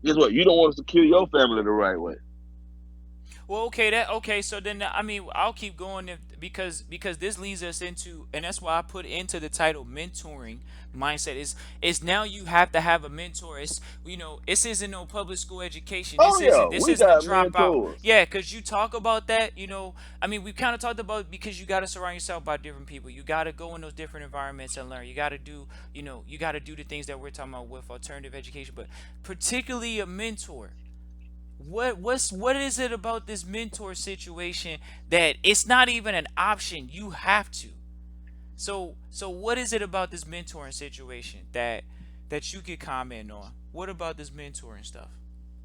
guess what? You don't want to secure your family the right way. Well, okay, that okay. So then, I mean, I'll keep going because this leads us into, and that's why I put into the title mentoring mindset. Is now you have to have a mentor. It's this isn't no public school education. Oh yeah, This we isn't a got dropout. mentors. Yeah, because you talk about that. I mean, we kind of talked about because you got to surround yourself by different people. You got to go in those different environments and learn. You got to do you got to do the things that we're talking about with alternative education, but particularly a mentor. What is it about this mentor situation that it's not even an option? You have to. So what is it about this mentoring situation that you could comment on? What about this mentoring stuff?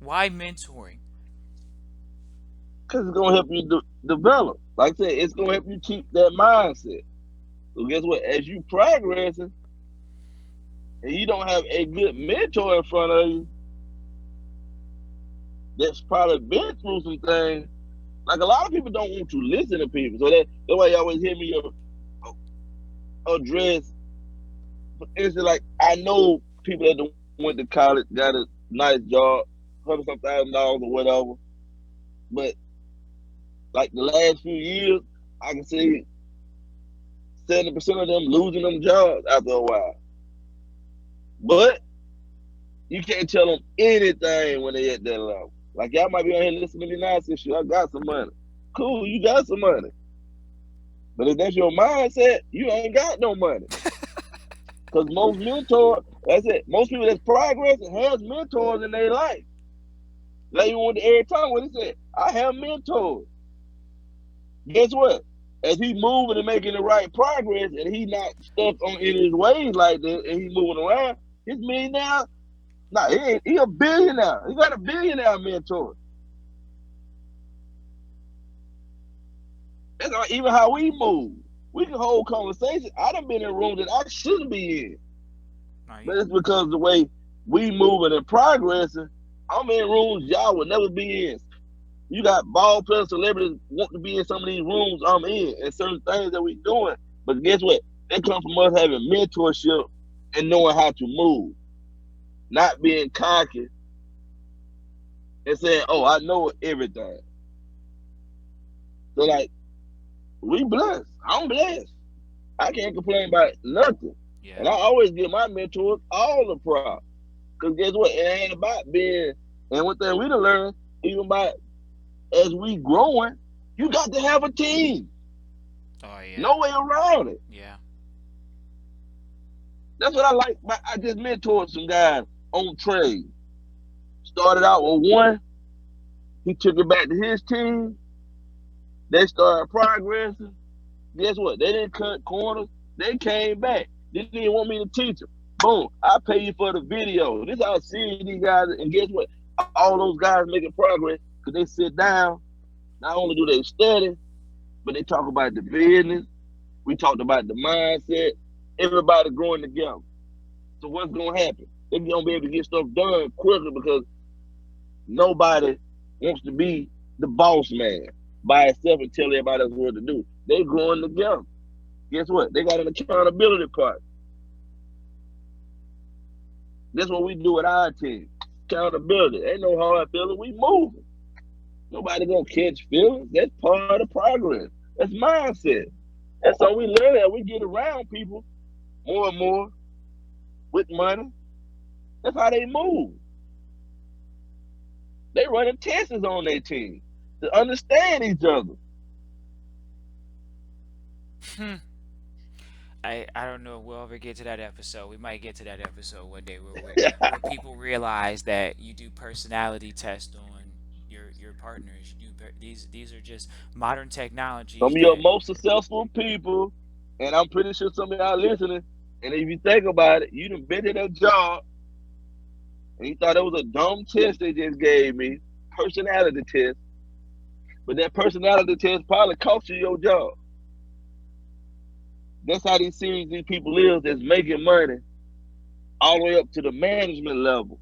Why mentoring? Because it's gonna help you develop. Like I said, it's gonna help you keep that mindset. So guess what? As you progressing and you don't have a good mentor in front of you that's probably been through some things. Like a lot of people don't want to listen to people. So that's why you always hear me address. It's like I know people that went to college, got a nice job, $100,000 or whatever. But like the last few years, I can see 70% of them losing them jobs after a while. But you can't tell them anything when they at that level. Like y'all might be on here listening to me now and say, "Shit, I got some money." Cool, you got some money. But if that's your mindset, you ain't got no money. Because most mentors, that's it. Most people that's progressing has mentors in their life. Like you want to every time when he said, "I have mentors." Guess what? As he moving and making the right progress, and he not stuck on in his ways like this, and he moving around, his millionaire. Nah, he a billionaire. He got a billionaire mentor. That's not even how we move. We can hold conversations. I done been in rooms that I shouldn't be in. Right. But it's because the way we moving and progressing, I'm in rooms y'all would never be in. You got ball players, celebrities want to be in some of these rooms I'm in and certain things that we doing. But guess what? They come from us having mentorship and knowing how to move, not being cocky and saying, "Oh, I know everything." So like, we blessed. I'm blessed. I can't complain about nothing. And Yeah. I always give my mentors all the props. Because guess what? It ain't about being, and one thing we done learned, even by as we growing, you got to have a team. Oh yeah. No way around it. Yeah. That's what I like. I just mentored some guys on trade. Started out with one. He took it back to his team. They started progressing. Guess what? They didn't cut corners. They came back. They didn't want me to teach them. Boom. I pay you for the video. This is how serious these guys. And guess what? All those guys making progress because they sit down. Not only do they study, but they talk about the business. We talked about the mindset. Everybody growing together. So what's gonna happen? They're gonna be able to get stuff done quicker because nobody wants to be the boss man by itself and tell everybody else what to do. They growing together. Guess what? They got an accountability part. That's what we do with our team. Accountability. Ain't no hard feeling. We moving. Nobody gonna catch feelings. That's part of progress. That's mindset. And so we learn that we get around people more and more with money. That's how they move. They running tests on their team to understand each other. Hmm. I don't know if we'll ever get to that episode. We might get to that episode one day where people realize that you do personality tests on your partners. You do these are just modern Some technologies of your that most successful people, and I'm pretty sure some of y'all listening, and if you think about it, you done been in that job And he thought it was a dumb test they just gave me, personality test. But that personality test probably cost you your job. That's how these people live that's making money all the way up to the management level.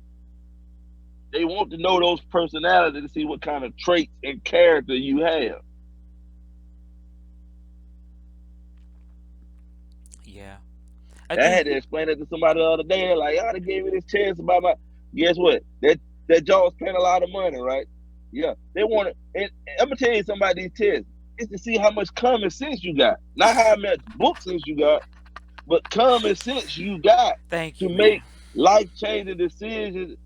They want to know those personalities to see what kind of traits and character you have. Yeah. I I had think to explain it to somebody the other day. They're like, "Oh, they gave me this test about my." Guess what? That job's paying a lot of money, right? Yeah, they want it. And I'm gonna tell you something about these tests. It's to see how much common sense you got, not how much book sense you got, but common sense you got thank to you, man. make life changing decisions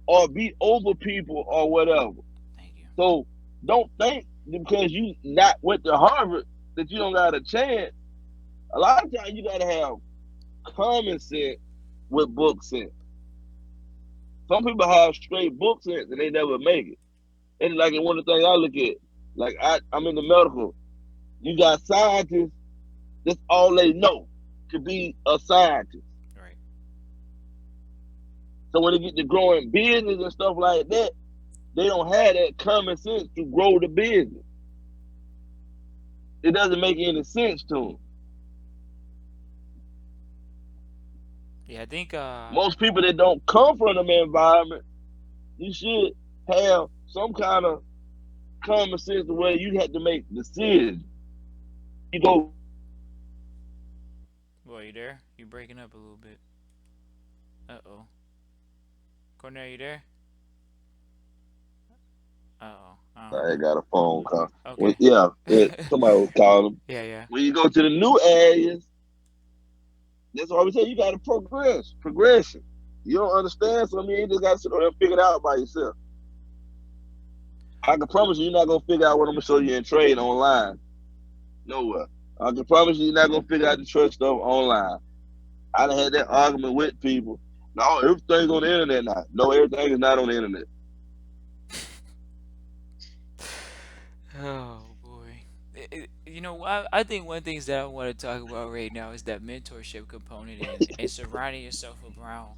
or be over people or whatever. Thank you. So don't think because you not went to Harvard that you don't got a chance. A lot of times you gotta have common sense with book sense. Some people have straight book sense and they never make it. And like one of the things I look at, like I'm in the medical. You got scientists, that's all they know to be a scientist. Right. So when they get to growing business and stuff like that, they don't have that common sense to grow the business. It doesn't make any sense to them. Yeah, I think Most people that don't come from the environment, you should have some kind of common sense the way you have to make decisions. You go, boy, you there? You breaking up a little bit. Uh-oh. Cornell, you there? Uh-oh. I don't I know. got a phone call. Well, Okay. yeah, somebody was calling. Yeah, yeah. When you go to the new areas, that's why we say you got to progression. You don't understand something, you just got to sit there and figure it out by yourself. I can promise you, you're not gonna figure out what I'm gonna show you in trade online. Nowhere. I can promise you, you're not gonna figure out the trust stuff online. I done had that argument with people. No, everything's on the internet now. No, everything is not on the internet. Oh boy. I think one things that I want to talk about right now is that mentorship component and surrounding yourself around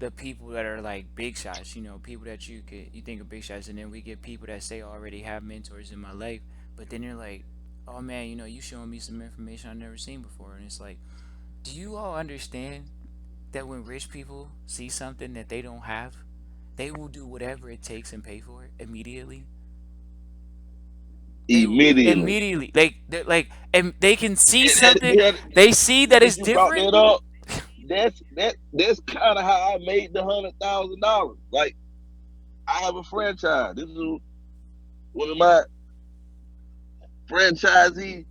the people that are like big shots. People that you think are big shots, and then we get people that say I already have mentors in my life, but then they're like, oh man, you showing me some information I've never seen before, and it's like, do you all understand that when rich people see something that they don't have, they will do whatever it takes and pay for it immediately? They will Immediately. immediately and they can see something. And They see that it's since you brought different. that up, that's kind of how I made the $100,000. Like I have a franchise. This is one of my franchisee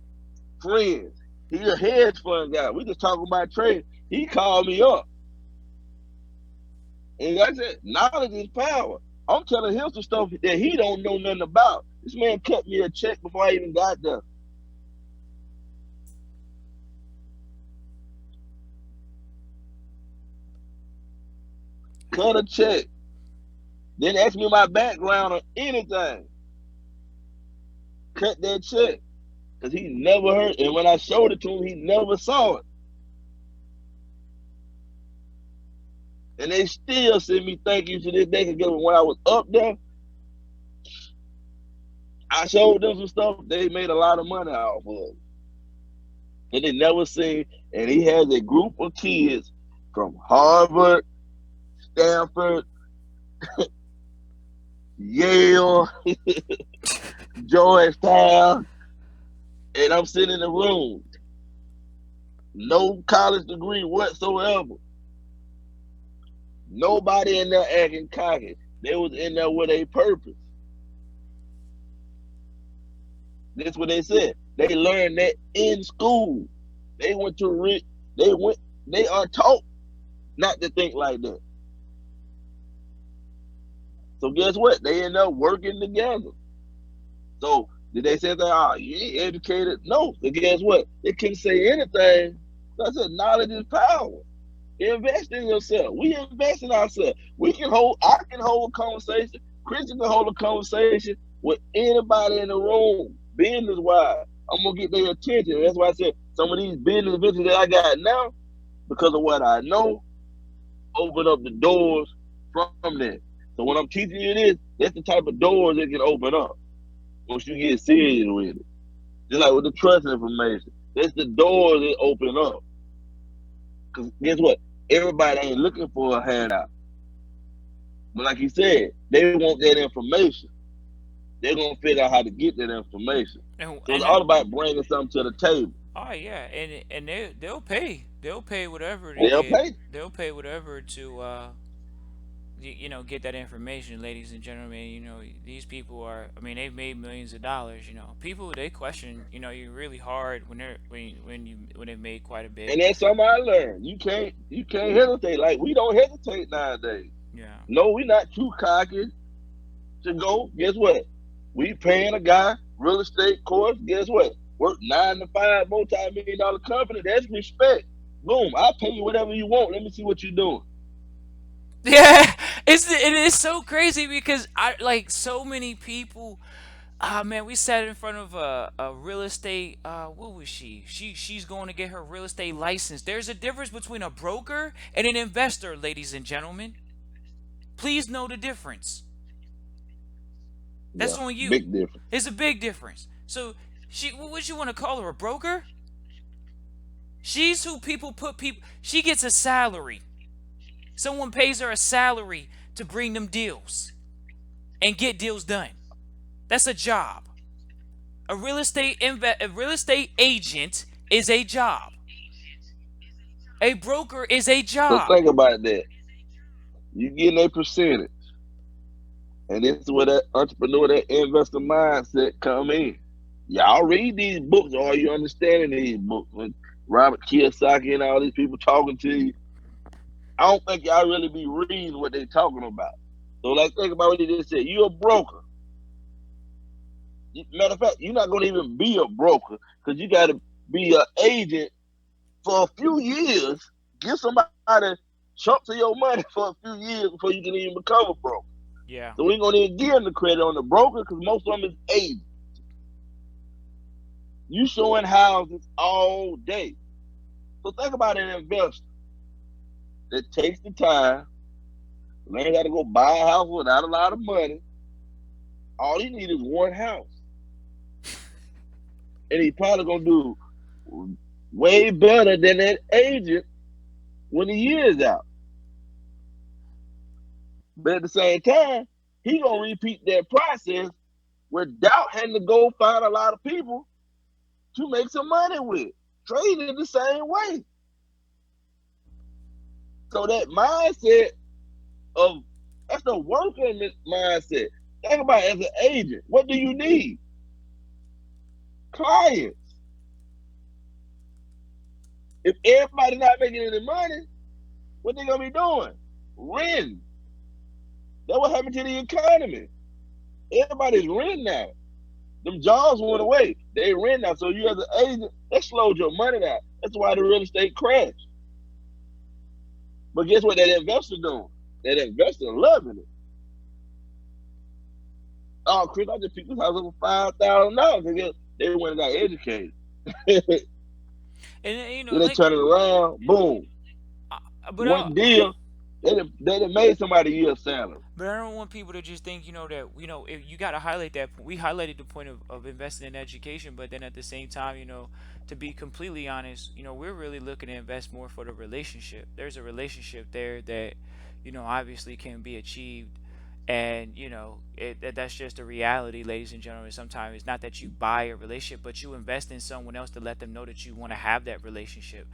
friends. He a hedge fund guy. We just talking about trade. He called me up, and like I said, knowledge is power. I'm telling him some stuff that he don't know nothing about. This man cut me a check before I even got there. Cut a check. Didn't ask me my background or anything. Cut that check. Because he never heard. And when I showed it to him, he never saw it. And they still send me thank you to this day. Because when I was up there, I showed them some stuff. They made a lot of money off of it. And they never seen. And he has a group of kids from Harvard, Stanford, Yale, Georgetown. And I'm sitting in the room. No college degree whatsoever. Nobody in there acting cocky. They was in there with a purpose. That's what they said. They learned that in school. They went to they went they are taught not to think like that. So guess what? They end up working together. So did they say that you ain't educated? No. So guess what? They couldn't say anything. So I said knowledge is power. Invest in yourself. We invest in ourselves. I can hold a conversation. Christian can hold a conversation with anybody in the room, business wise. I'm gonna get their attention. That's why I said some of these business ventures that I got now, because of what I know, open up the doors from that. So when I'm teaching you this, that's the type of doors that can open up once you get serious with it. Just like with the trust information, that's the doors that open up. Because guess what? Everybody ain't looking for a handout. But like you said, they want that information. They're gonna figure out how to get that information. and So it's and all about bringing something to the table. oh yeah, and they'll pay whatever to They'll get pay. they'll pay whatever to get that information, ladies and gentlemen. These people are, I mean, they've made millions of dollars. People, they question, you really hard when they've made quite a bit. And that's something I learned. You can't hesitate. Like we don't hesitate nowadays. Yeah. No, we not too cocky to go. Guess what? We paying a guy real estate course. Guess what? Work 9 to 5, multi-million-dollar company. That's respect. Boom. I'll pay you whatever you want. Let me see what you're doing. Yeah, it is so crazy because I like so many people. Ah man, we sat in front of a real estate. What was she? She's going to get her real estate license. There's a difference between a broker and an investor, ladies and gentlemen. Please know the difference. That's Yeah. on you. Big difference. It's a big difference. So what would you want to call her, a broker? She's who people put people. She gets a salary. Someone pays her a salary to bring them deals and get deals done. That's a job. A real estate agent is a job. A broker is a So job. think about that. You getting a percentage. And this is where that entrepreneur, that investor mindset come in. Y'all read these books, or are you understanding these books? When Robert Kiyosaki and all these people talking to you, I don't think y'all really be reading what they talking about. So, like, think about what he just said. You're a broker. Matter of fact, you're not going to even be a broker because you got to be an agent for a few years. Give somebody chunks of your money for a few years before you can even become a broker. Yeah. So we ain't gonna even give them the credit on the broker because most of them is agents. You showing houses all day. So think about an investor that takes the time, learn how to go buy a house without a lot of money. All he needs is one house. And he probably gonna do way better than that agent when the year is out. But at the same time, he gonna repeat that process without having to go find a lot of people to make some money with. Trading the same way. So that mindset of that's the working mindset. Think about it as an agent. What do you need? Clients. If everybody not making any money, what they gonna be doing? Renting. That's what happened to the economy. Everybody's renting now. Them jobs went away. They rent now. So you as an agent, that slowed your money down. That's why the real estate crashed. But guess what that investor doing? That investor loving it. Oh, Chris, I just picked this house up for $5,000. They went and got educated. Then And they like, turn it around, boom, but one deal. They done made somebody a year salary. But I don't want people to just think, that, if you got to highlight that. We highlighted the point of investing in education, but then at the same time, to be completely honest, we're really looking to invest more for the relationship. There's a relationship there that, obviously can be achieved. And, that's just a reality, ladies and gentlemen. Sometimes it's not that you buy a relationship, but you invest in someone else to let them know that you want to have that relationship.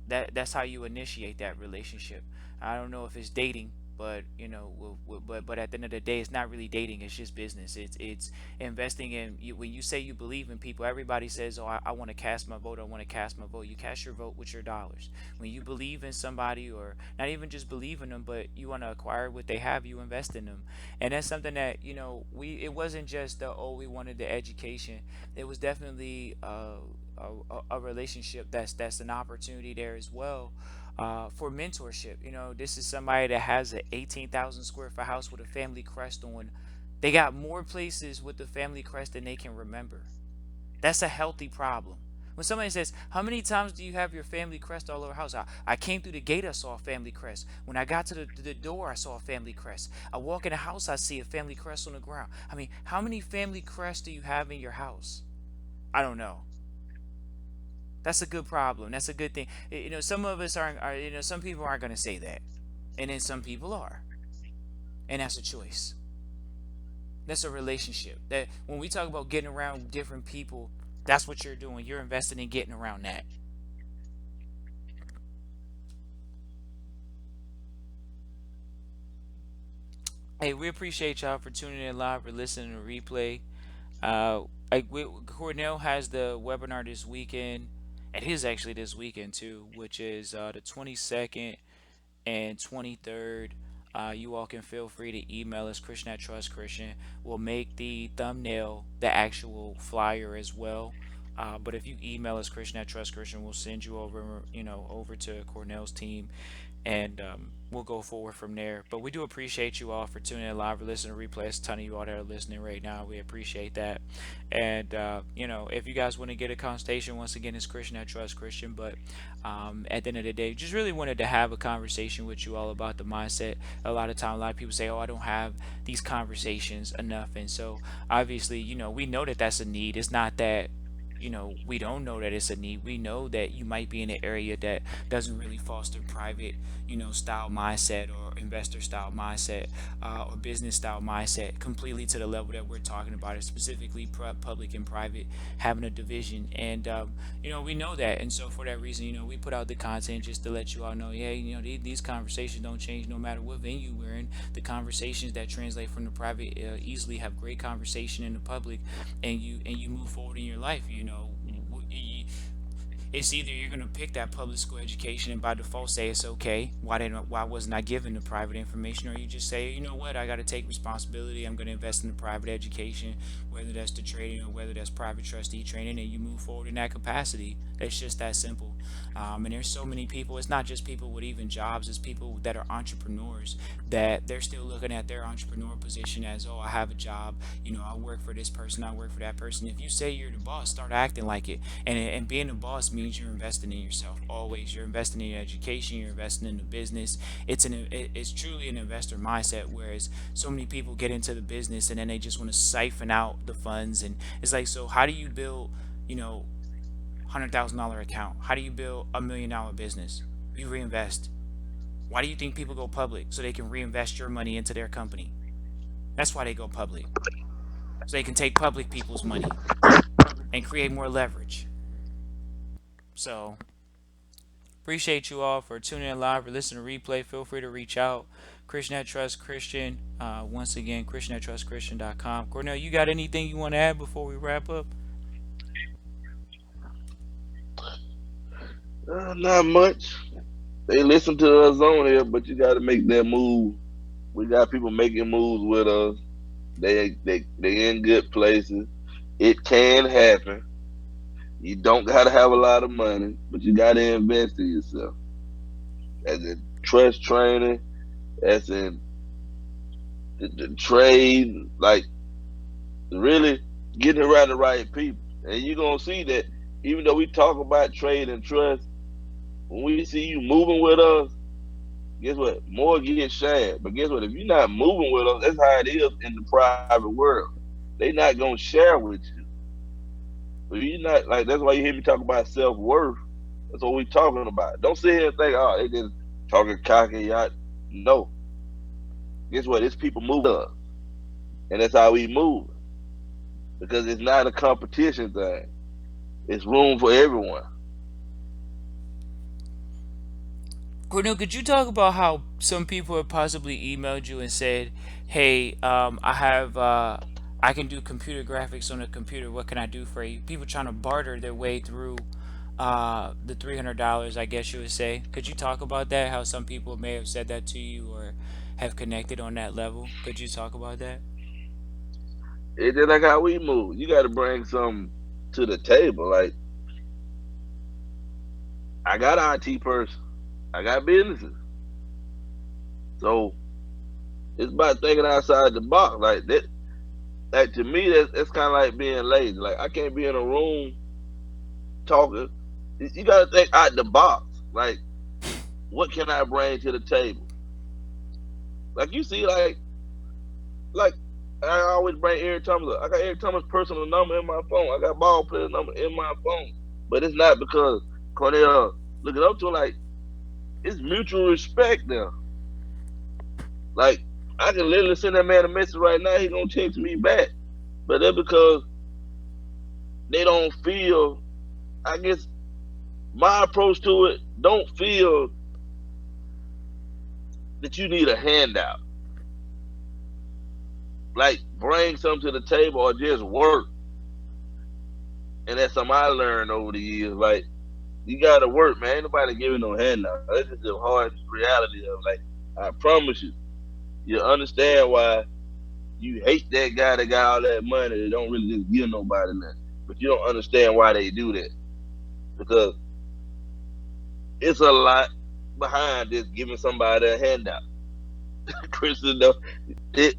That's how you initiate that relationship. I don't know if it's dating, but but at the end of the day, it's not really dating. It's just business. It's investing in you. When you say you believe in people, everybody says, "Oh, I want to cast my vote. I want to cast my vote." You cast your vote with your dollars. When you believe in somebody, or not even just believe in them, but you want to acquire what they have, you invest in them. And that's something that it wasn't just we wanted the education. It was definitely a relationship that's an opportunity there as well, for mentorship. This is somebody that has an 18,000 square foot house with a family crest on. They got more places with the family crest than they can remember. That's a healthy problem. When somebody says, "How many times do you have your family crest all over the house?" I came through the gate, I saw a family crest. When I got to the door, I saw a family crest. I walk in the house, I see a family crest on the ground. I mean, how many family crests do you have in your house? I don't know. That's a good problem. That's a good thing. Some of us aren't. Some people aren't going to say that, and then some people are, and that's a choice. That's a relationship. That when we talk about getting around different people, that's what you're doing. You're investing in getting around that. Hey, we appreciate y'all for tuning in live or listening to replay. Cornell has the webinar this weekend. It is actually this weekend too, which is the 22nd and 23rd. You all can feel free to email us, Christian at Trust Christian. We'll make the thumbnail the actual flyer as well. But if you email us, Christian at Trust Christian, we'll send you over, over to Cornell's team, and we'll go forward from there. But we do appreciate you all for tuning in live or listening to replay. There's a ton of you all that are listening right now. We appreciate that. And if you guys want to get a consultation, once again, it's Christian at Trust Christian. But at the end of the day, just really wanted to have a conversation with you all about the mindset. A lot of time, a lot of people say, "Oh, I don't have these conversations enough," and so obviously, we know that that's a need. It's not that we don't know that it's a need. We know that you might be in an area that doesn't really foster private, style mindset or investor style mindset or business style mindset completely to the level that we're talking about it, specifically public and private, having a division. And, we know that. And so for that reason, we put out the content just to let you all know, yeah, these conversations don't change no matter what venue we're in. The conversations that translate from the private easily have great conversation in the public, and you move forward in your life. It's either you're gonna pick that public school education and by default say it's okay. Why wasn't I given the private information? Or you just say, you know what, I got to take responsibility. I'm gonna invest in the private education, whether that's the trading or whether that's private trustee training, and you move forward in that capacity. It's just that simple. And there's so many people. It's not just people with even jobs. It's people that are entrepreneurs that they're still looking at their entrepreneur position as, oh, I have a job. I work for this person. I work for that person. If you say you're the boss, start acting like it. And being a boss means you're investing in yourself. Always, you're investing in your education. You're investing in the business. It's truly an investor mindset. Whereas so many people get into the business and then they just want to siphon out the funds. And it's like, so how do you build, $100,000 account? How do you build $1 million business? You reinvest. Why do you think people go public? So they can reinvest your money into their company. That's why they go public. So they can take public people's money and create more leverage. So appreciate you all for tuning in live or listening to replay. Feel free to reach out. Christian at Trust Christian. Once again, Christian at TrustChristian.com. Cornell, you got anything you want to add before we wrap up? Not much. They listen to us on here, but you got to make that move. We got people making moves with us. They in good places. It can happen. You don't got to have a lot of money, but you got to invest in yourself. As in trust training, as in the trade, like really getting around the right people. And you're gonna see that even though we talk about trade and trust, when we see you moving with us, guess what? More get shared. But guess what? If you're not moving with us, that's how it is in the private world. They not gonna share with you. So you're not like that's why you hear me talk about self worth. That's what we talking about. Don't sit here and think, oh, they just talking cocky yacht. No. Guess what? It's people moving us. And that's how we move. Because it's not a competition thing. It's room for everyone. Cornell, could you talk about how some people have possibly emailed you and said, "Hey, I can do computer graphics on a computer. What can I do for you?" People trying to barter their way through the $300, I guess you would say. Could you talk about that? How some people may have said that to you or have connected on that level. Could you talk about that? It's just like how we move. You got to bring something to the table. Like I got an IT person, I got businesses, so it's about thinking outside the box. Like that. Like to me, that's kind of like being lazy. Like I can't be in a room talking. You got to think out the box. Like, what can I bring to the table? Like you see, like I always bring Eric Thomas up. I got Eric Thomas' personal number in my phone. I got ball player number in my phone. But it's not because Cornell looking up to him, like it's mutual respect there. Like I can literally send that man a message right now. He gonna text me back. But that's because they don't feel. I guess my approach to it don't feel that you need a handout. Like bring something to the table or just work. And that's something I learned over the years. Like you gotta work, man. Ain't nobody giving no handout. That's just the hard reality of like I promise you, you understand why you hate that guy that got all that money that don't really just give nobody nothing. But you don't understand why they do that. Because it's a lot behind just giving somebody a handout. Christian though, it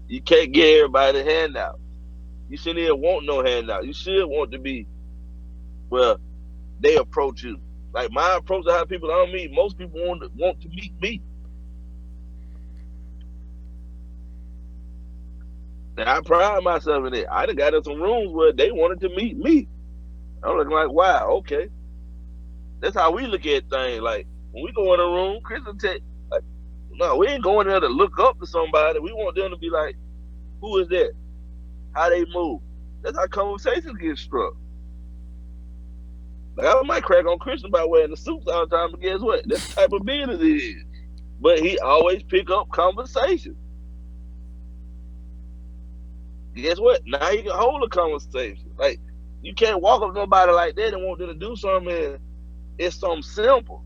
you can't give everybody a handout. You shouldn't even want no handout. You should want to be well, they approach you. Like my approach to how people I don't meet, most people want to meet me. And I pride myself in it. I done got in some rooms where they wanted to meet me. I'm looking like, wow, okay. That's how we look at things. Like when we go in a room, Chris will tell like, no, we ain't going there to look up to somebody. We want them to be like, who is that? How they move. That's how conversations get struck. Like I might crack on Christian by wearing the suits all the time, but guess what? That's the type of business it is. But he always pick up conversation. Guess what? Now he can hold a conversation. Like you can't walk up to nobody like that and want them to do something. And it's something simple.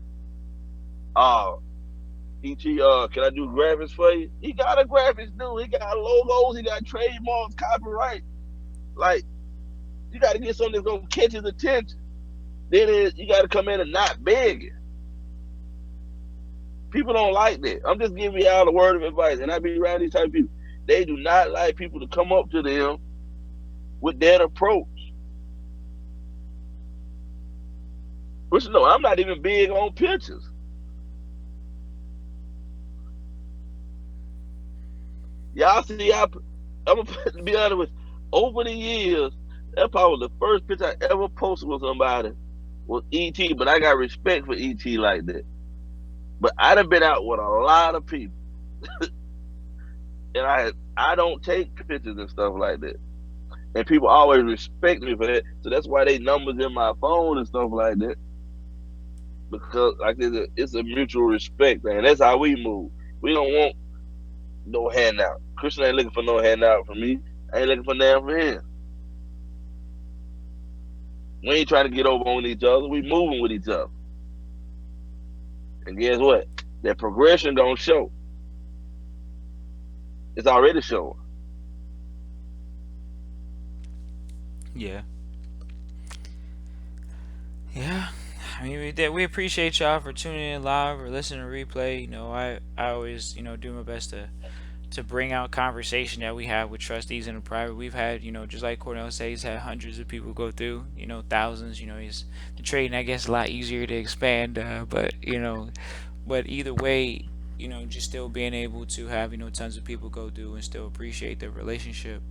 Uh, ET, can I do graphics for you? He got a graphics dude. He got logos. He got trademarks, copyright. Like you got to get something that's gonna catch his attention. Then you got to come in and not beg. People don't like that. I'm just giving y'all a word of advice, and I be around these type of people. They do not like people to come up to them with that approach. Which no, I'm not even big on pictures. Y'all see, I'm gonna be honest with you. Over the years, that probably was the first picture I ever posted with somebody was ET, but I got respect for ET like that. But I done been out with a lot of people, and I don't take pictures and stuff like that. And people always respect me for that. So that's why they numbers in my phone and stuff like that. Because like it's a mutual respect, man. That's how we move. We don't want no handout. Christian ain't looking for no handout from me. I ain't looking for nothing from him. We ain't trying to get over on each other. We moving with each other. And guess what? That progression don't show. It's already showing. Yeah. Yeah. I mean, we appreciate y'all for tuning in live or listening to replay. I always, do my best to bring out conversation that we have with trustees in the private. We've had, just like Cornell says, he's had hundreds of people go through, thousands. He's the trading, I guess, a lot easier to expand. But either way, just still being able to have, tons of people go through and still appreciate the relationship,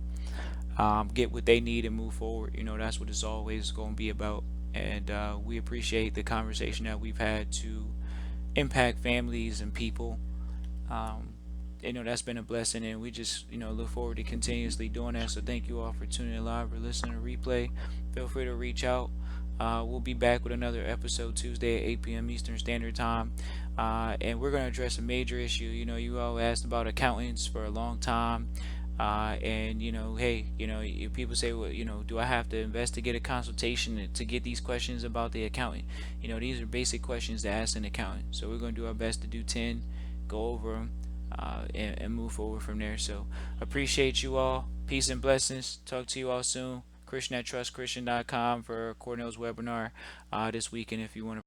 get what they need and move forward. That's what it's always going to be about. And we appreciate the conversation that we've had to impact families and people. Um, that's been a blessing, and we just look forward to continuously doing that. So thank you all for tuning in live or listening to replay. Feel free to reach out. We'll be back with another episode Tuesday at 8 p.m. Eastern Standard Time, and we're going to address a major issue. You all asked about accountants for a long time. And hey, people say, well, do I have to investigate a consultation to get these questions about the accountant? These are basic questions to ask an accountant. So we're going to do our best to do 10, go over them, and move forward from there. So appreciate you all. Peace and blessings. Talk to you all soon. Christian at trustchristian.com for Cornell's webinar this weekend if you want to